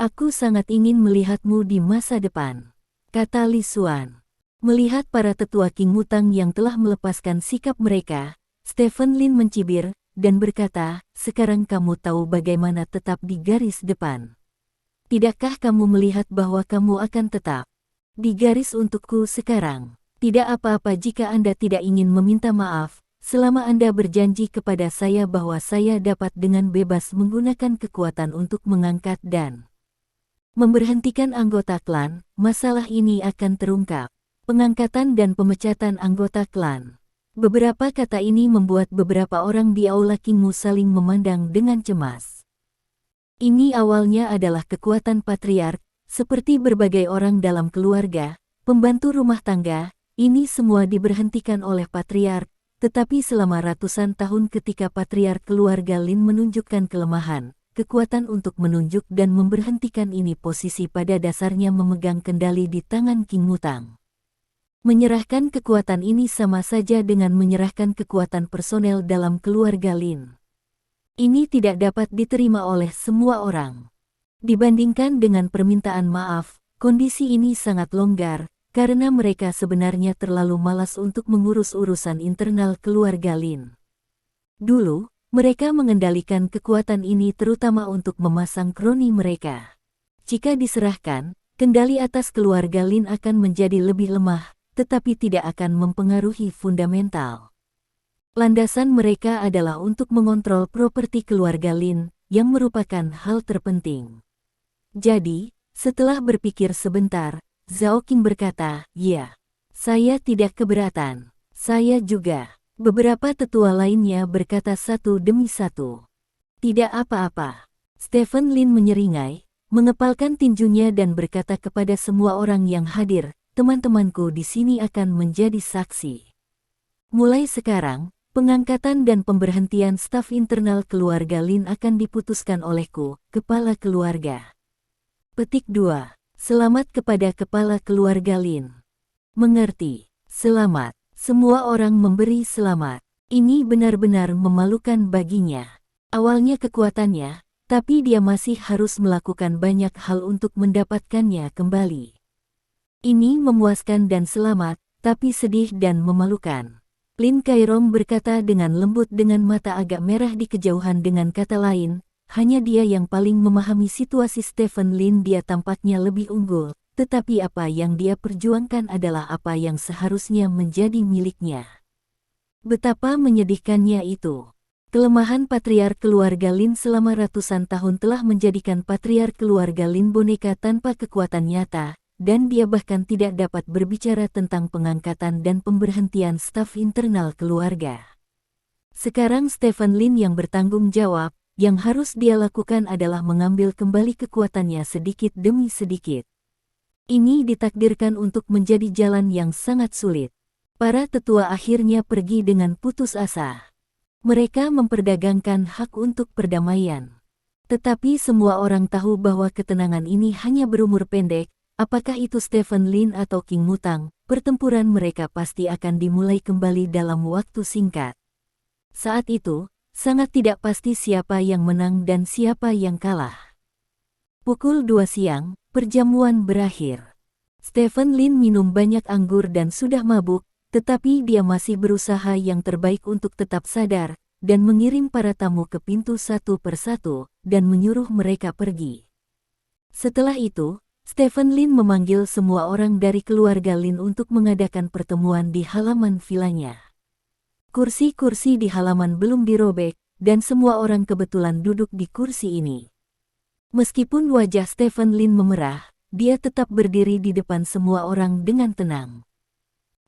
Aku sangat ingin melihatmu di masa depan, kata Li Xuan. Melihat para tetua King Mutang yang telah melepaskan sikap mereka, Stephen Lin mencibir, dan berkata, sekarang kamu tahu bagaimana tetap di garis depan. Tidakkah kamu melihat bahwa kamu akan tetap di garis untukku sekarang? Tidak apa-apa jika Anda tidak ingin meminta maaf, selama Anda berjanji kepada saya bahwa saya dapat dengan bebas menggunakan kekuatan untuk mengangkat dan memberhentikan anggota klan, masalah ini akan terungkap. Pengangkatan dan pemecatan anggota klan. Beberapa kata ini membuat beberapa orang di aula King Mu saling memandang dengan cemas. Ini awalnya adalah kekuatan patriark, seperti berbagai orang dalam keluarga, pembantu rumah tangga, ini semua diberhentikan oleh patriark, tetapi selama ratusan tahun ketika patriark keluarga Lin menunjukkan kelemahan, kekuatan untuk menunjuk dan memberhentikan ini posisi pada dasarnya memegang kendali di tangan King Mutang. Menyerahkan kekuatan ini sama saja dengan menyerahkan kekuatan personel dalam keluarga Lin. Ini tidak dapat diterima oleh semua orang. Dibandingkan dengan permintaan maaf, kondisi ini sangat longgar, karena mereka sebenarnya terlalu malas untuk mengurus urusan internal keluarga Lin. Dulu, mereka mengendalikan kekuatan ini terutama untuk memasang kroni mereka. Jika diserahkan, kendali atas keluarga Lin akan menjadi lebih lemah, tetapi tidak akan mempengaruhi fundamental. Landasan mereka adalah untuk mengontrol properti keluarga Lin, yang merupakan hal terpenting. Jadi, setelah berpikir sebentar, Zhao Qing berkata, "Ya, saya tidak keberatan. Saya juga." Beberapa tetua lainnya berkata satu demi satu. Tidak apa-apa. Stephen Lin menyeringai, mengepalkan tinjunya dan berkata kepada semua orang yang hadir, teman-temanku di sini akan menjadi saksi. Mulai sekarang, pengangkatan dan pemberhentian staf internal keluarga Lin akan diputuskan olehku, kepala keluarga. Petik 2. Selamat kepada kepala keluarga Lin. Mengerti. Selamat. Semua orang memberi selamat. Ini benar-benar memalukan baginya. Awalnya kekuatannya, tapi dia masih harus melakukan banyak hal untuk mendapatkannya kembali. Ini memuaskan dan selamat, tapi sedih dan memalukan. Lin Kairong berkata dengan lembut dengan mata agak merah di kejauhan. Dengan kata lain, hanya dia yang paling memahami situasi Stephen Lin. Dia tampaknya lebih unggul, tetapi apa yang dia perjuangkan adalah apa yang seharusnya menjadi miliknya. Betapa menyedihkannya itu. Kelemahan patriark keluarga Lin selama ratusan tahun telah menjadikan patriark keluarga Lin boneka tanpa kekuatan nyata, dan dia bahkan tidak dapat berbicara tentang pengangkatan dan pemberhentian staf internal keluarga. Sekarang Stephen Lin yang bertanggung jawab, yang harus dia lakukan adalah mengambil kembali kekuatannya sedikit demi sedikit. Ini ditakdirkan untuk menjadi jalan yang sangat sulit. Para tetua akhirnya pergi dengan putus asa. Mereka memperdagangkan hak untuk perdamaian. Tetapi semua orang tahu bahwa ketenangan ini hanya berumur pendek. Apakah itu Stephen Lin atau King Mutang, pertempuran mereka pasti akan dimulai kembali dalam waktu singkat. Saat itu, sangat tidak pasti siapa yang menang dan siapa yang kalah. Pukul 2 siang, perjamuan berakhir. Stephen Lin minum banyak anggur dan sudah mabuk, tetapi dia masih berusaha yang terbaik untuk tetap sadar, dan mengirim para tamu ke pintu satu persatu, dan menyuruh mereka pergi. Setelah itu, Stephen Lin memanggil semua orang dari keluarga Lin untuk mengadakan pertemuan di halaman vilanya. Kursi-kursi di halaman belum dirobek, dan semua orang kebetulan duduk di kursi ini. Meskipun wajah Stephen Lin memerah, dia tetap berdiri di depan semua orang dengan tenang.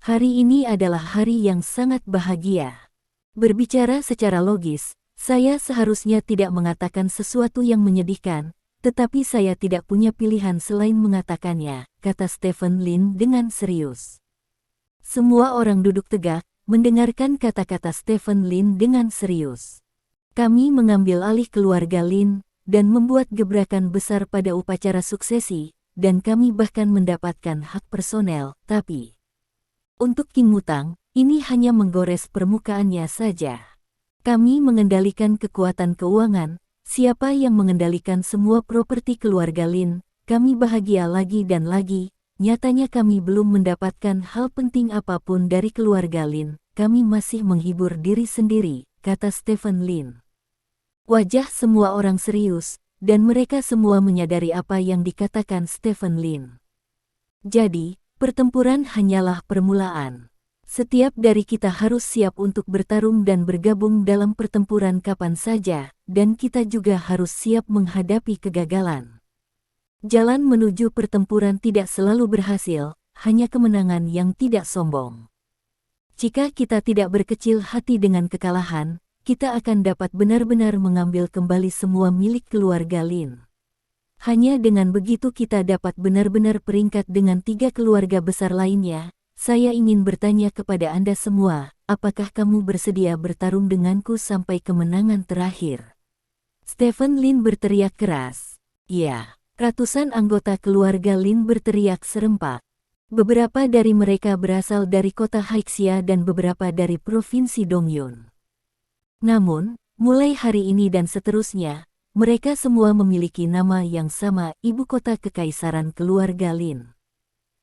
Hari ini adalah hari yang sangat bahagia. Berbicara secara logis, saya seharusnya tidak mengatakan sesuatu yang menyedihkan, tetapi saya tidak punya pilihan selain mengatakannya, kata Stephen Lin dengan serius. Semua orang duduk tegak, mendengarkan kata-kata Stephen Lin dengan serius. Kami mengambil alih keluarga Lin, dan membuat gebrakan besar pada upacara suksesi, dan kami bahkan mendapatkan hak personel, tapi untuk King Mutang, ini hanya menggores permukaannya saja. Kami mengendalikan kekuatan keuangan. Siapa yang mengendalikan semua properti keluarga Lin, kami bahagia lagi dan lagi. Nyatanya kami belum mendapatkan hal penting apapun dari keluarga Lin, kami masih menghibur diri sendiri, kata Stephen Lin. Wajah semua orang serius, dan mereka semua menyadari apa yang dikatakan Stephen Lin. Jadi, pertempuran hanyalah permulaan. Setiap dari kita harus siap untuk bertarung dan bergabung dalam pertempuran kapan saja, dan kita juga harus siap menghadapi kegagalan. Jalan menuju pertempuran tidak selalu berhasil, hanya kemenangan yang tidak sombong. Jika kita tidak berkecil hati dengan kekalahan, kita akan dapat benar-benar mengambil kembali semua milik keluarga Lin. Hanya dengan begitu kita dapat benar-benar peringkat dengan 3 keluarga besar lainnya. Saya ingin bertanya kepada Anda semua, apakah kamu bersedia bertarung denganku sampai kemenangan terakhir? Stephen Lin berteriak keras. Ya, ratusan anggota keluarga Lin berteriak serempak. Beberapa dari mereka berasal dari kota Haixia dan beberapa dari provinsi Dongyun. Namun, mulai hari ini dan seterusnya, mereka semua memiliki nama yang sama, ibu kota kekaisaran keluarga Lin.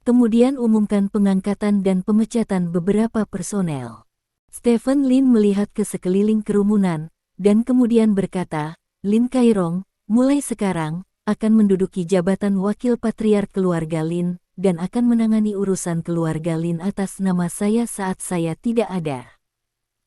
Kemudian umumkan pengangkatan dan pemecatan beberapa personel. Stephen Lin melihat ke sekeliling kerumunan, dan kemudian berkata, Lin Kairong, mulai sekarang, akan menduduki jabatan wakil patriark keluarga Lin, dan akan menangani urusan keluarga Lin atas nama saya saat saya tidak ada.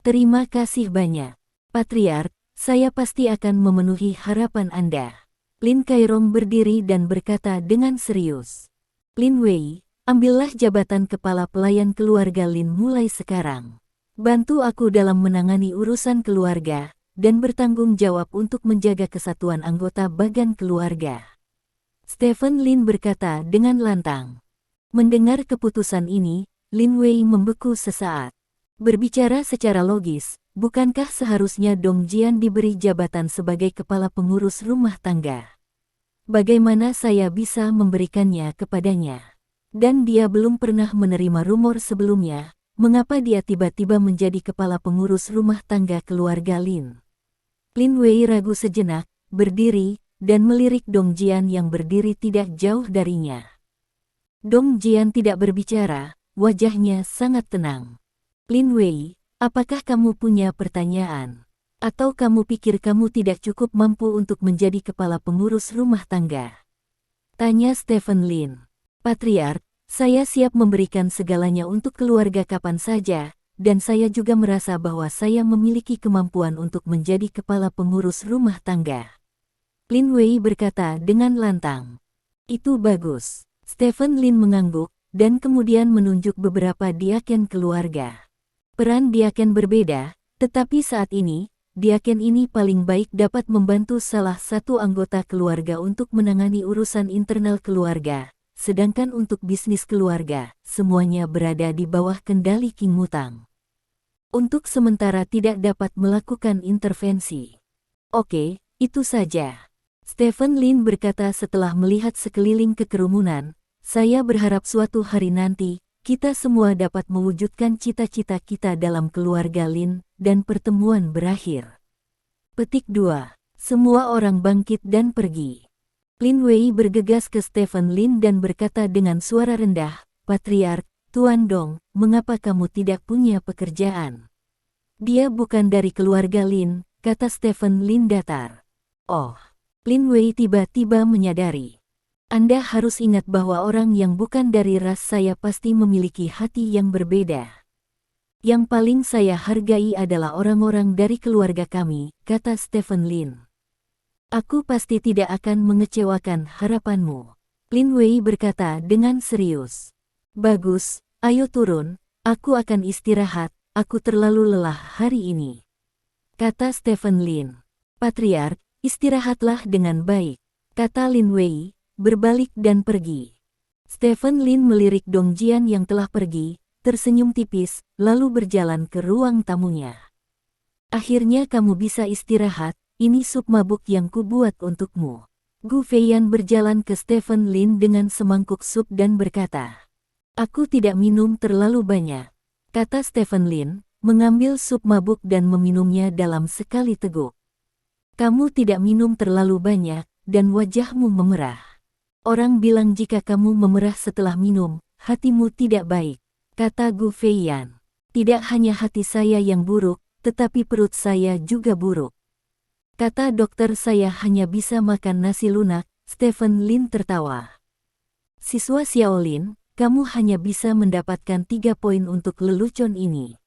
Terima kasih banyak. Patriark, saya pasti akan memenuhi harapan Anda. Lin Kairong berdiri dan berkata dengan serius. Lin Wei, ambillah jabatan kepala pelayan keluarga Lin mulai sekarang. Bantu aku dalam menangani urusan keluarga, dan bertanggung jawab untuk menjaga kesatuan anggota bagan keluarga. Stephen Lin berkata dengan lantang. Mendengar keputusan ini, Lin Wei membeku sesaat. Berbicara secara logis, bukankah seharusnya Dong Jian diberi jabatan sebagai kepala pengurus rumah tangga? Bagaimana saya bisa memberikannya kepadanya? Dan dia belum pernah menerima rumor sebelumnya, mengapa dia tiba-tiba menjadi kepala pengurus rumah tangga keluarga Lin? Lin Wei ragu sejenak, berdiri, dan melirik Dong Jian yang berdiri tidak jauh darinya. Dong Jian tidak berbicara, wajahnya sangat tenang. Lin Wei, apakah kamu punya pertanyaan? Atau kamu pikir kamu tidak cukup mampu untuk menjadi kepala pengurus rumah tangga? Tanya Stephen Lin. Patriark, saya siap memberikan segalanya untuk keluarga kapan saja, dan saya juga merasa bahwa saya memiliki kemampuan untuk menjadi kepala pengurus rumah tangga. Lin Wei berkata dengan lantang. Itu bagus. Stephen Lin mengangguk, dan kemudian menunjuk beberapa diaken keluarga. Peran diaken berbeda, tetapi saat ini, diaken ini paling baik dapat membantu salah satu anggota keluarga untuk menangani urusan internal keluarga, sedangkan untuk bisnis keluarga, semuanya berada di bawah kendali King Mutang. Untuk sementara tidak dapat melakukan intervensi. Oke, itu saja. Stephen Lin berkata setelah melihat sekeliling kekerumunan, saya berharap suatu hari nanti, kita semua dapat mewujudkan cita-cita kita dalam keluarga Lin, dan pertemuan berakhir. Petik 2. Semua orang bangkit dan pergi. Lin Wei bergegas ke Stephen Lin dan berkata dengan suara rendah, Patriark, Tuan Dong, mengapa kamu tidak punya pekerjaan? Dia bukan dari keluarga Lin, kata Stephen Lin datar. Oh. Lin Wei tiba-tiba menyadari. Anda harus ingat bahwa orang yang bukan dari ras saya pasti memiliki hati yang berbeda. Yang paling saya hargai adalah orang-orang dari keluarga kami, kata Stephen Lin. Aku pasti tidak akan mengecewakan harapanmu. Lin Wei berkata dengan serius. Bagus, ayo turun, aku akan istirahat, aku terlalu lelah hari ini. Kata Stephen Lin. Patriark, istirahatlah dengan baik, kata Lin Wei, berbalik dan pergi. Stephen Lin melirik Dong Jian yang telah pergi, tersenyum tipis, lalu berjalan ke ruang tamunya. Akhirnya kamu bisa istirahat, ini sup mabuk yang kubuat untukmu. Gu Feiyan berjalan ke Stephen Lin dengan semangkuk sup dan berkata, aku tidak minum terlalu banyak, kata Stephen Lin, mengambil sup mabuk dan meminumnya dalam sekali teguk. Kamu tidak minum terlalu banyak, dan wajahmu memerah. Orang bilang jika kamu memerah setelah minum, hatimu tidak baik, kata Gu Feiyan. Tidak hanya hati saya yang buruk, tetapi perut saya juga buruk. Kata dokter saya hanya bisa makan nasi lunak, Stephen Lin tertawa. Siswa Xiaolin, kamu hanya bisa mendapatkan 3 poin untuk lelucon ini.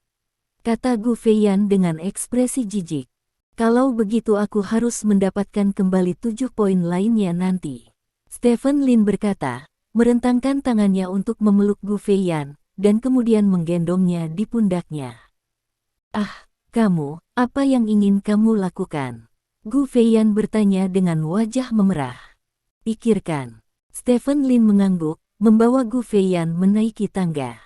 Kata Gu Feiyan dengan ekspresi jijik. Kalau begitu aku harus mendapatkan kembali 7 poin lainnya nanti. Stephen Lin berkata, merentangkan tangannya untuk memeluk Gu Feiyan, dan kemudian menggendongnya di pundaknya. Ah, kamu, apa yang ingin kamu lakukan? Gu Feiyan bertanya dengan wajah memerah. Pikirkan. Stephen Lin mengangguk, membawa Gu Feiyan menaiki tangga.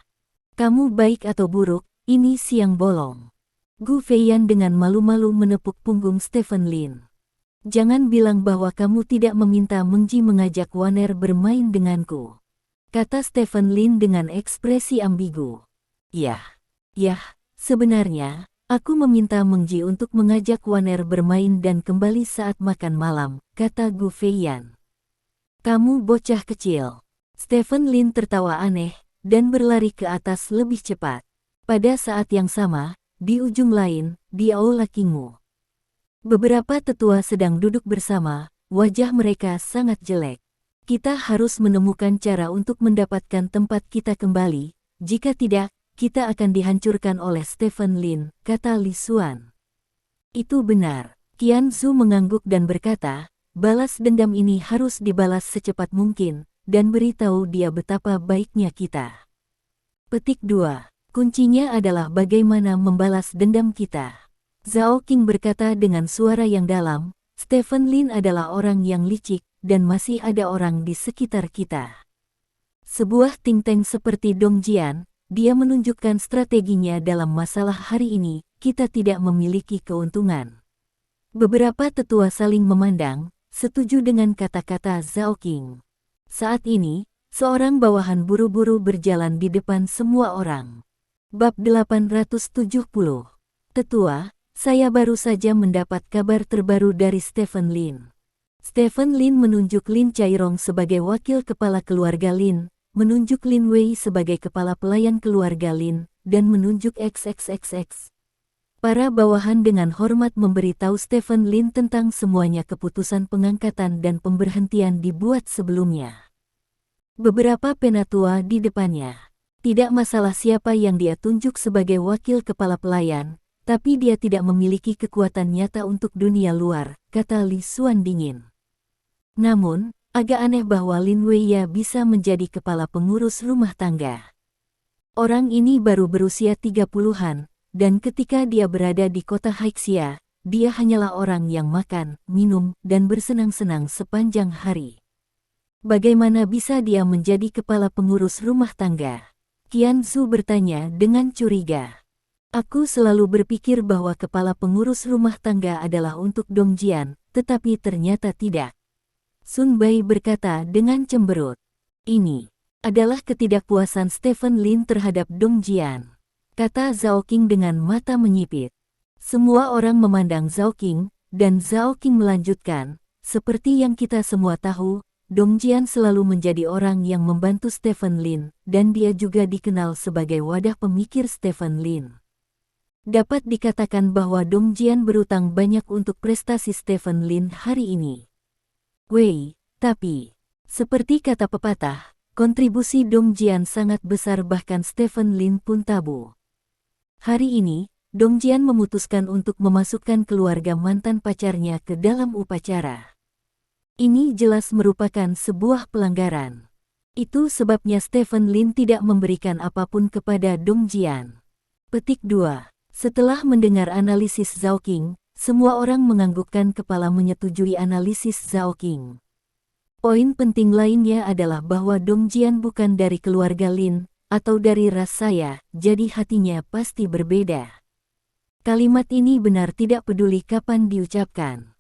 Kamu baik atau buruk, ini siang bolong. Gu Feiyan dengan malu-malu menepuk punggung Stephen Lin. Jangan bilang bahwa kamu tidak meminta Mengji mengajak Waner bermain denganku, kata Stephen Lin dengan ekspresi ambigu. Yah, sebenarnya, aku meminta Mengji untuk mengajak Waner bermain dan kembali saat makan malam, kata Gu Feiyan. Kamu bocah kecil. Stephen Lin tertawa aneh, dan berlari ke atas lebih cepat. Pada saat yang sama, di ujung lain, di aula Kingmu. Beberapa tetua sedang duduk bersama, wajah mereka sangat jelek. Kita harus menemukan cara untuk mendapatkan tempat kita kembali, jika tidak, kita akan dihancurkan oleh Stephen Lin, kata Li Xuan. Itu benar. Qian Zu mengangguk dan berkata, balas dendam ini harus dibalas secepat mungkin, dan beritahu dia betapa baiknya kita. Petik 2. Kuncinya adalah bagaimana membalas dendam kita. Zhao Qing berkata dengan suara yang dalam, Stephen Lin adalah orang yang licik, dan masih ada orang di sekitar kita. Sebuah think tank seperti Dong Jian, dia menunjukkan strateginya dalam masalah hari ini, kita tidak memiliki keuntungan. Beberapa tetua saling memandang, setuju dengan kata-kata Zhao King. Saat ini, seorang bawahan buru-buru berjalan di depan semua orang. Bab 870. Tetua, saya baru saja mendapat kabar terbaru dari Stephen Lin. Stephen Lin menunjuk Lin Chairong sebagai wakil kepala keluarga Lin, menunjuk Lin Wei sebagai kepala pelayan keluarga Lin, dan menunjuk XXXX. Para bawahan dengan hormat memberitahu Stephen Lin tentang semuanya keputusan pengangkatan dan pemberhentian dibuat sebelumnya. Beberapa penatua di depannya. Tidak masalah siapa yang dia tunjuk sebagai wakil kepala pelayan, tapi dia tidak memiliki kekuatan nyata untuk dunia luar, kata Li Xuan dingin. Namun, agak aneh bahwa Lin Weiya bisa menjadi kepala pengurus rumah tangga. Orang ini baru berusia 30-an, dan ketika dia berada di kota Haixia, dia hanyalah orang yang makan, minum, dan bersenang-senang sepanjang hari. Bagaimana bisa dia menjadi kepala pengurus rumah tangga? Qian Zu bertanya dengan curiga. Aku selalu berpikir bahwa kepala pengurus rumah tangga adalah untuk Dong Jian, tetapi ternyata tidak. Sun Bai berkata dengan cemberut. Ini adalah ketidakpuasan Stephen Lin terhadap Dong Jian, kata Zhao King dengan mata menyipit. Semua orang memandang Zhao King, dan Zhao King melanjutkan, seperti yang kita semua tahu, Dong Jian selalu menjadi orang yang membantu Stephen Lin, dan dia juga dikenal sebagai wadah pemikir Stephen Lin. Dapat dikatakan bahwa Dong Jian berutang banyak untuk prestasi Stephen Lin hari ini. Wei, tapi, seperti kata pepatah, kontribusi Dong Jian sangat besar bahkan Stephen Lin pun tabu. Hari ini, Dong Jian memutuskan untuk memasukkan keluarga mantan pacarnya ke dalam upacara. Ini jelas merupakan sebuah pelanggaran. Itu sebabnya Stephen Lin tidak memberikan apapun kepada Dong Jian. Petik 2. Setelah mendengar analisis Zhao King, semua orang menganggukkan kepala menyetujui analisis Zhao King. Poin penting lainnya adalah bahwa Dong Jian bukan dari keluarga Lin, atau dari ras saya, jadi hatinya pasti berbeda. Kalimat ini benar tidak peduli kapan diucapkan.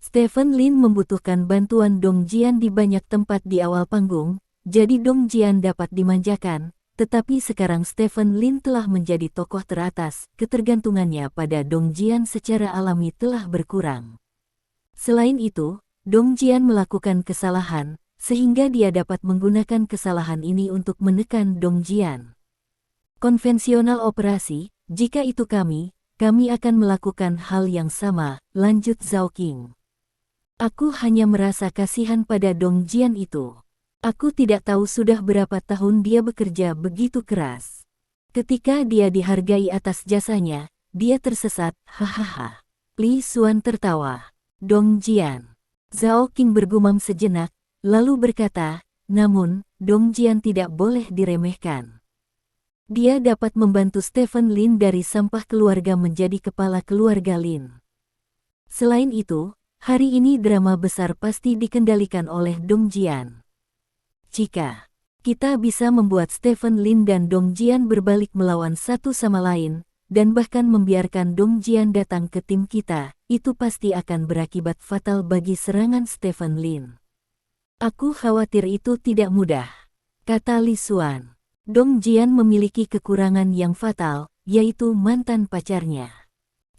Stephen Lin membutuhkan bantuan Dong Jian di banyak tempat di awal panggung, jadi Dong Jian dapat dimanjakan, tetapi sekarang Stephen Lin telah menjadi tokoh teratas, ketergantungannya pada Dong Jian secara alami telah berkurang. Selain itu, Dong Jian melakukan kesalahan, sehingga dia dapat menggunakan kesalahan ini untuk menekan Dong Jian. Konvensional operasi, jika itu kami akan melakukan hal yang sama, lanjut Zhao King. Aku hanya merasa kasihan pada Dong Jian itu. Aku tidak tahu sudah berapa tahun dia bekerja begitu keras. Ketika dia dihargai atas jasanya, dia tersesat, hahaha. Li Xuan tertawa. Dong Jian. Zhao King bergumam sejenak, lalu berkata, namun, Dong Jian tidak boleh diremehkan. Dia dapat membantu Stephen Lin dari sampah keluarga menjadi kepala keluarga Lin. Selain itu, hari ini drama besar pasti dikendalikan oleh Dong Jian. Jika kita bisa membuat Stephen Lin dan Dong Jian berbalik melawan satu sama lain, dan bahkan membiarkan Dong Jian datang ke tim kita, itu pasti akan berakibat fatal bagi serangan Stephen Lin. Aku khawatir itu tidak mudah, kata Li Xuan. Dong Jian memiliki kekurangan yang fatal, yaitu mantan pacarnya.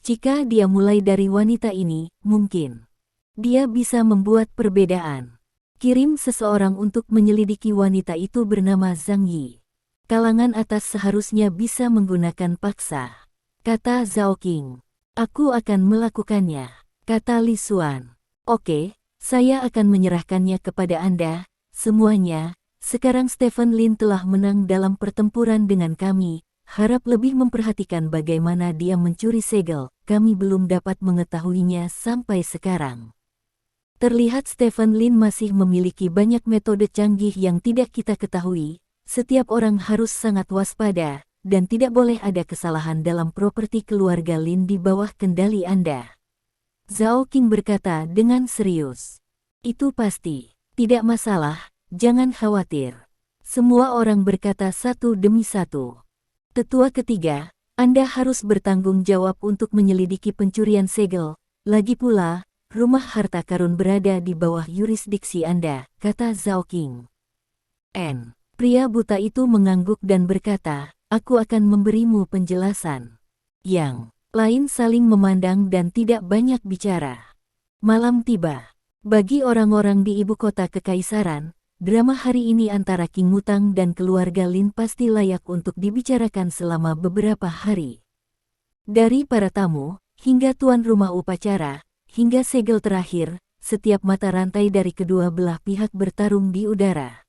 Jika dia mulai dari wanita ini, mungkin dia bisa membuat perbedaan. Kirim seseorang untuk menyelidiki wanita itu bernama Zhang Yi. Kalangan atas seharusnya bisa menggunakan paksa, kata Zhao King. Aku akan melakukannya, kata Li Xuan. Oke, saya akan menyerahkannya kepada Anda, semuanya. Sekarang Stephen Lin telah menang dalam pertempuran dengan kami, harap lebih memperhatikan bagaimana dia mencuri segel, kami belum dapat mengetahuinya sampai sekarang. Terlihat Stephen Lin masih memiliki banyak metode canggih yang tidak kita ketahui. Setiap orang harus sangat waspada, dan tidak boleh ada kesalahan dalam properti keluarga Lin di bawah kendali Anda. Zhao King berkata dengan serius. Itu pasti. Tidak masalah, jangan khawatir. Semua orang berkata satu demi satu. Tetua ketiga, Anda harus bertanggung jawab untuk menyelidiki pencurian segel. Lagi pula, rumah harta karun berada di bawah yurisdiksi Anda, kata Zhao Qing. Pria buta itu mengangguk dan berkata, aku akan memberimu penjelasan. Yang lain saling memandang dan tidak banyak bicara. Malam tiba. Bagi orang-orang di ibu kota kekaisaran, drama hari ini antara King Mutang dan keluarga Lin pasti layak untuk dibicarakan selama beberapa hari. Dari para tamu, hingga tuan rumah upacara, hingga segel terakhir, setiap mata rantai dari kedua belah pihak bertarung di udara.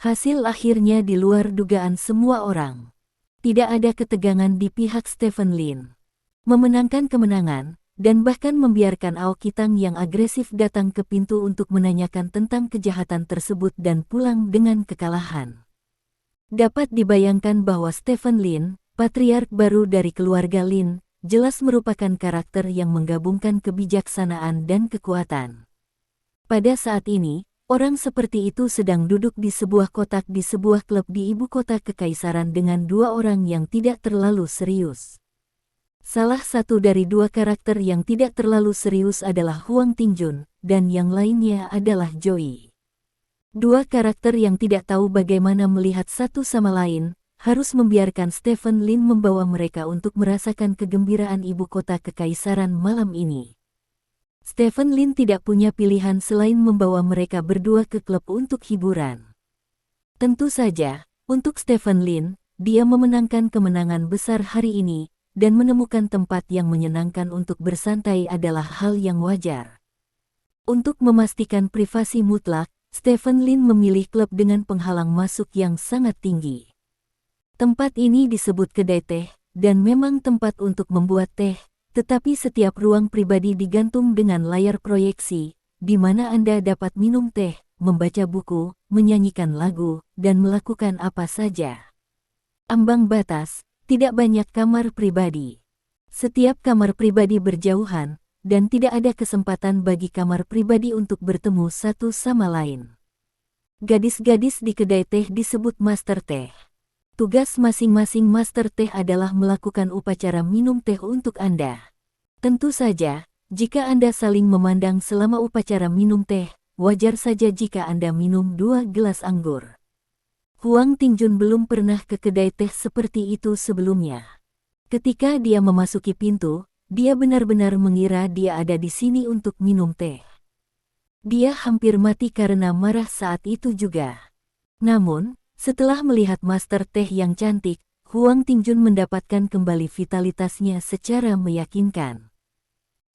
Hasil akhirnya di luar dugaan semua orang. Tidak ada ketegangan di pihak Stephen Lin. Memenangkan kemenangan, dan bahkan membiarkan Aoki Tang yang agresif datang ke pintu untuk menanyakan tentang kejahatan tersebut dan pulang dengan kekalahan. Dapat dibayangkan bahwa Stephen Lin, patriark baru dari keluarga Lin, jelas merupakan karakter yang menggabungkan kebijaksanaan dan kekuatan. Pada saat ini, orang seperti itu sedang duduk di sebuah kotak di sebuah klub di ibu kota kekaisaran dengan dua orang yang tidak terlalu serius. Salah satu dari dua karakter yang tidak terlalu serius adalah Huang Tingjun, dan yang lainnya adalah Joey. Dua karakter yang tidak tahu bagaimana melihat satu sama lain, harus membiarkan Stephen Lin membawa mereka untuk merasakan kegembiraan ibu kota kekaisaran malam ini. Stephen Lin tidak punya pilihan selain membawa mereka berdua ke klub untuk hiburan. Tentu saja, untuk Stephen Lin, dia memenangkan kemenangan besar hari ini, dan menemukan tempat yang menyenangkan untuk bersantai adalah hal yang wajar. Untuk memastikan privasi mutlak, Stephen Lin memilih klub dengan penghalang masuk yang sangat tinggi. Tempat ini disebut kedai teh, dan memang tempat untuk membuat teh, tetapi setiap ruang pribadi digantung dengan layar proyeksi, di mana Anda dapat minum teh, membaca buku, menyanyikan lagu, dan melakukan apa saja. Ambang batas, tidak banyak kamar pribadi. Setiap kamar pribadi berjauhan, dan tidak ada kesempatan bagi kamar pribadi untuk bertemu satu sama lain. Gadis-gadis di kedai teh disebut master teh. Tugas masing-masing master teh adalah melakukan upacara minum teh untuk Anda. Tentu saja, jika Anda saling memandang selama upacara minum teh, wajar saja jika Anda minum 2 gelas anggur. Huang Tingjun belum pernah ke kedai teh seperti itu sebelumnya. Ketika dia memasuki pintu, dia benar-benar mengira dia ada di sini untuk minum teh. Dia hampir mati karena marah saat itu juga. Namun, setelah melihat master teh yang cantik, Huang Tingjun mendapatkan kembali vitalitasnya secara meyakinkan.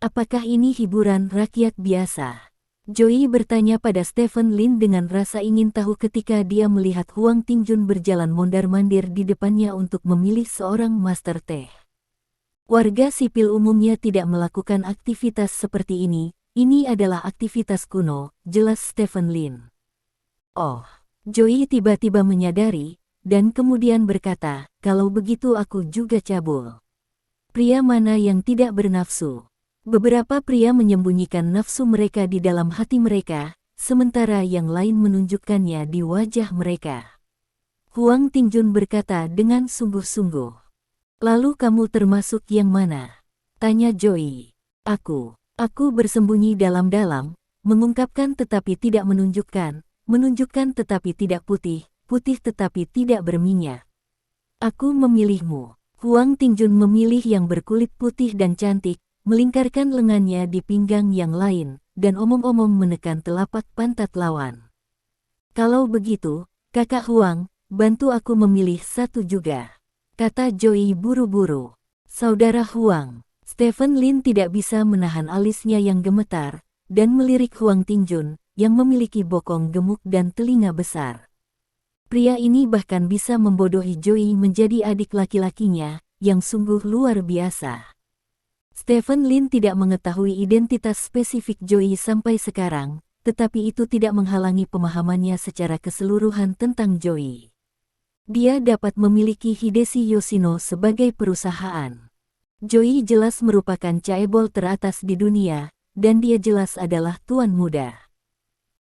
Apakah ini hiburan rakyat biasa? Joey bertanya pada Stephen Lin dengan rasa ingin tahu ketika dia melihat Huang Tingjun berjalan mondar-mandir di depannya untuk memilih seorang master teh. Warga sipil umumnya tidak melakukan aktivitas seperti ini adalah aktivitas kuno, jelas Stephen Lin. Oh. Joey tiba-tiba menyadari, dan kemudian berkata, kalau begitu aku juga cabul. Pria mana yang tidak bernafsu? Beberapa pria menyembunyikan nafsu mereka di dalam hati mereka, sementara yang lain menunjukkannya di wajah mereka. Huang Tingjun berkata dengan sungguh-sungguh. Lalu kamu termasuk yang mana? Tanya Joey. Aku bersembunyi dalam-dalam, mengungkapkan tetapi tidak menunjukkan tetapi tidak putih, putih tetapi tidak berminyak. Aku memilihmu. Huang Tingjun memilih yang berkulit putih dan cantik, melingkarkan lengannya di pinggang yang lain, dan omong-omong menekan telapak pantat lawan. Kalau begitu, kakak Huang, bantu aku memilih satu juga, kata Joey buru-buru. Saudara Huang, Stephen Lin tidak bisa menahan alisnya yang gemetar, dan melirik Huang Tingjun, yang memiliki bokong gemuk dan telinga besar. Pria ini bahkan bisa membodohi Joey menjadi adik laki-lakinya, yang sungguh luar biasa. Stephen Lin tidak mengetahui identitas spesifik Joey sampai sekarang, tetapi itu tidak menghalangi pemahamannya secara keseluruhan tentang Joey. Dia dapat memiliki Hideshi Yoshino sebagai perusahaan. Joey jelas merupakan caebol teratas di dunia, dan dia jelas adalah tuan muda.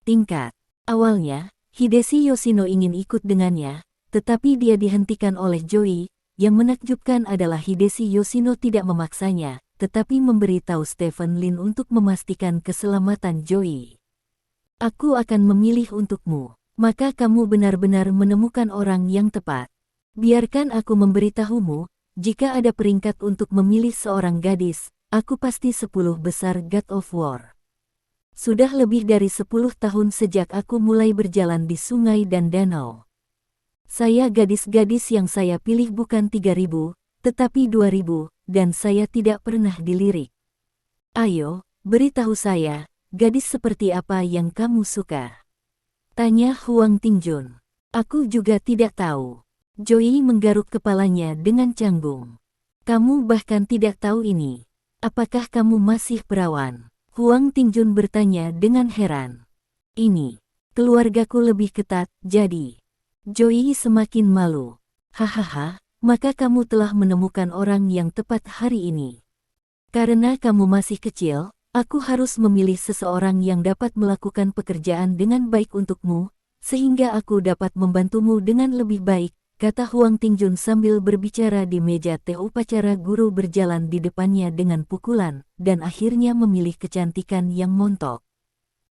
Tingkat awalnya, Hideshi Yoshino ingin ikut dengannya, tetapi dia dihentikan oleh Joey. Yang menakjubkan adalah Hideshi Yoshino tidak memaksanya, tetapi memberitahu Stephen Lin untuk memastikan keselamatan Joey. Aku akan memilih untukmu. Maka kamu benar-benar menemukan orang yang tepat. Biarkan aku memberitahumu, jika ada peringkat untuk memilih seorang gadis, aku pasti 10 besar God of War. Sudah lebih dari 10 tahun sejak aku mulai berjalan di sungai dan danau. Saya gadis-gadis yang saya pilih bukan 3.000, tetapi 2.000, dan saya tidak pernah dilirik. Ayo, beritahu saya, gadis seperti apa yang kamu suka? Tanya Huang Tingjun. Aku juga tidak tahu. Joey menggaruk kepalanya dengan canggung. Kamu bahkan tidak tahu ini. Apakah kamu masih perawan? Huang Tingjun bertanya dengan heran. Ini, keluargaku lebih ketat, jadi. Joey semakin malu. Hahaha, maka kamu telah menemukan orang yang tepat hari ini. Karena kamu masih kecil, aku harus memilih seseorang yang dapat melakukan pekerjaan dengan baik untukmu, sehingga aku dapat membantumu dengan lebih baik, kata Huang Tingjun sambil berbicara di meja teh upacara. Guru berjalan di depannya dengan pukulan, dan akhirnya memilih kecantikan yang montok.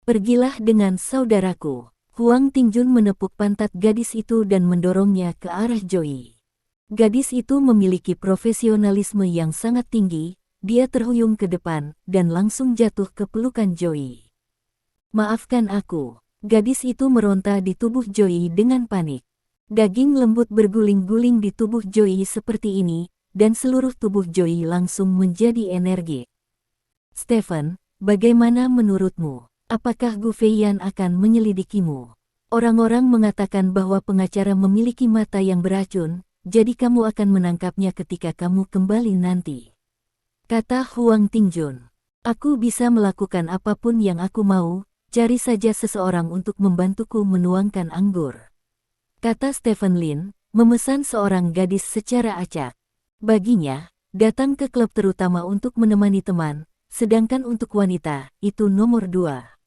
Pergilah dengan saudaraku. Huang Tingjun menepuk pantat gadis itu dan mendorongnya ke arah Joey. Gadis itu memiliki profesionalisme yang sangat tinggi, dia terhuyung ke depan, dan langsung jatuh ke pelukan Joey. Maafkan aku. Gadis itu meronta di tubuh Joey dengan panik. Daging lembut berguling-guling di tubuh Joey seperti ini, dan seluruh tubuh Joey langsung menjadi energi. Stephen, bagaimana menurutmu? Apakah Gu Feiyan akan menyelidikimu? Orang-orang mengatakan bahwa pengacara memiliki mata yang beracun, jadi kamu akan menangkapnya ketika kamu kembali nanti. Kata Huang Tingjun. Aku bisa melakukan apapun yang aku mau, cari saja seseorang untuk membantuku menuangkan anggur. Kata Stephen Lin, memesan seorang gadis secara acak. Baginya, datang ke klub terutama untuk menemani teman, sedangkan untuk wanita, itu nomor 2.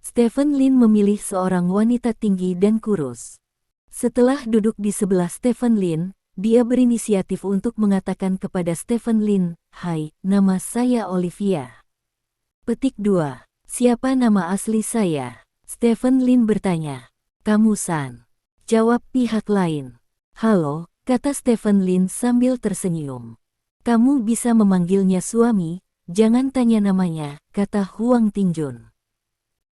Stephen Lin memilih seorang wanita tinggi dan kurus. Setelah duduk di sebelah Stephen Lin, dia berinisiatif untuk mengatakan kepada Stephen Lin, "Hai, nama saya Olivia." Petik 2. Siapa nama asli saya? Stephen Lin bertanya. Kamu San. Jawab pihak lain. Halo, kata Stephen Lin sambil tersenyum. Kamu bisa memanggilnya suami, jangan tanya namanya, kata Huang Tingjun.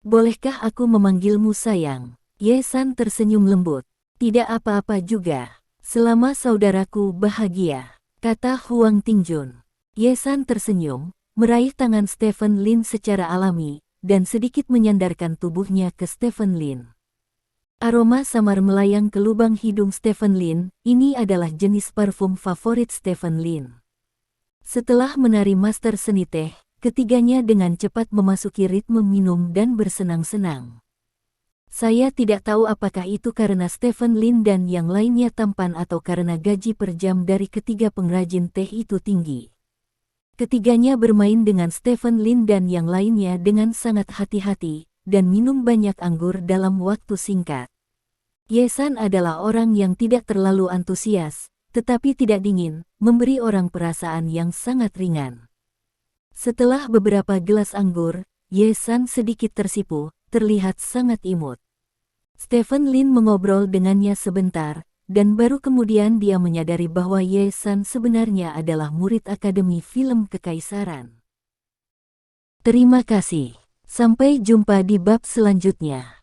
Bolehkah aku memanggilmu sayang? Ye San tersenyum lembut. Tidak apa-apa juga. Selama saudaraku bahagia, kata Huang Tingjun. Ye San tersenyum, meraih tangan Stephen Lin secara alami, dan sedikit menyandarkan tubuhnya ke Stephen Lin. Aroma samar melayang ke lubang hidung Stephen Lin, ini adalah jenis parfum favorit Stephen Lin. Setelah menari master seni teh, ketiganya dengan cepat memasuki ritme minum dan bersenang-senang. Saya tidak tahu apakah itu karena Stephen Lin dan yang lainnya tampan atau karena gaji per jam dari ketiga pengrajin teh itu tinggi. Ketiganya bermain dengan Stephen Lin dan yang lainnya dengan sangat hati-hati, dan minum banyak anggur dalam waktu singkat. Ye San adalah orang yang tidak terlalu antusias, tetapi tidak dingin, memberi orang perasaan yang sangat ringan. Setelah beberapa gelas anggur, Ye San sedikit tersipu, terlihat sangat imut. Stephen Lin mengobrol dengannya sebentar, dan baru kemudian dia menyadari bahwa Ye San sebenarnya adalah murid Akademi Film Kekaisaran. Terima kasih. Sampai jumpa di bab selanjutnya.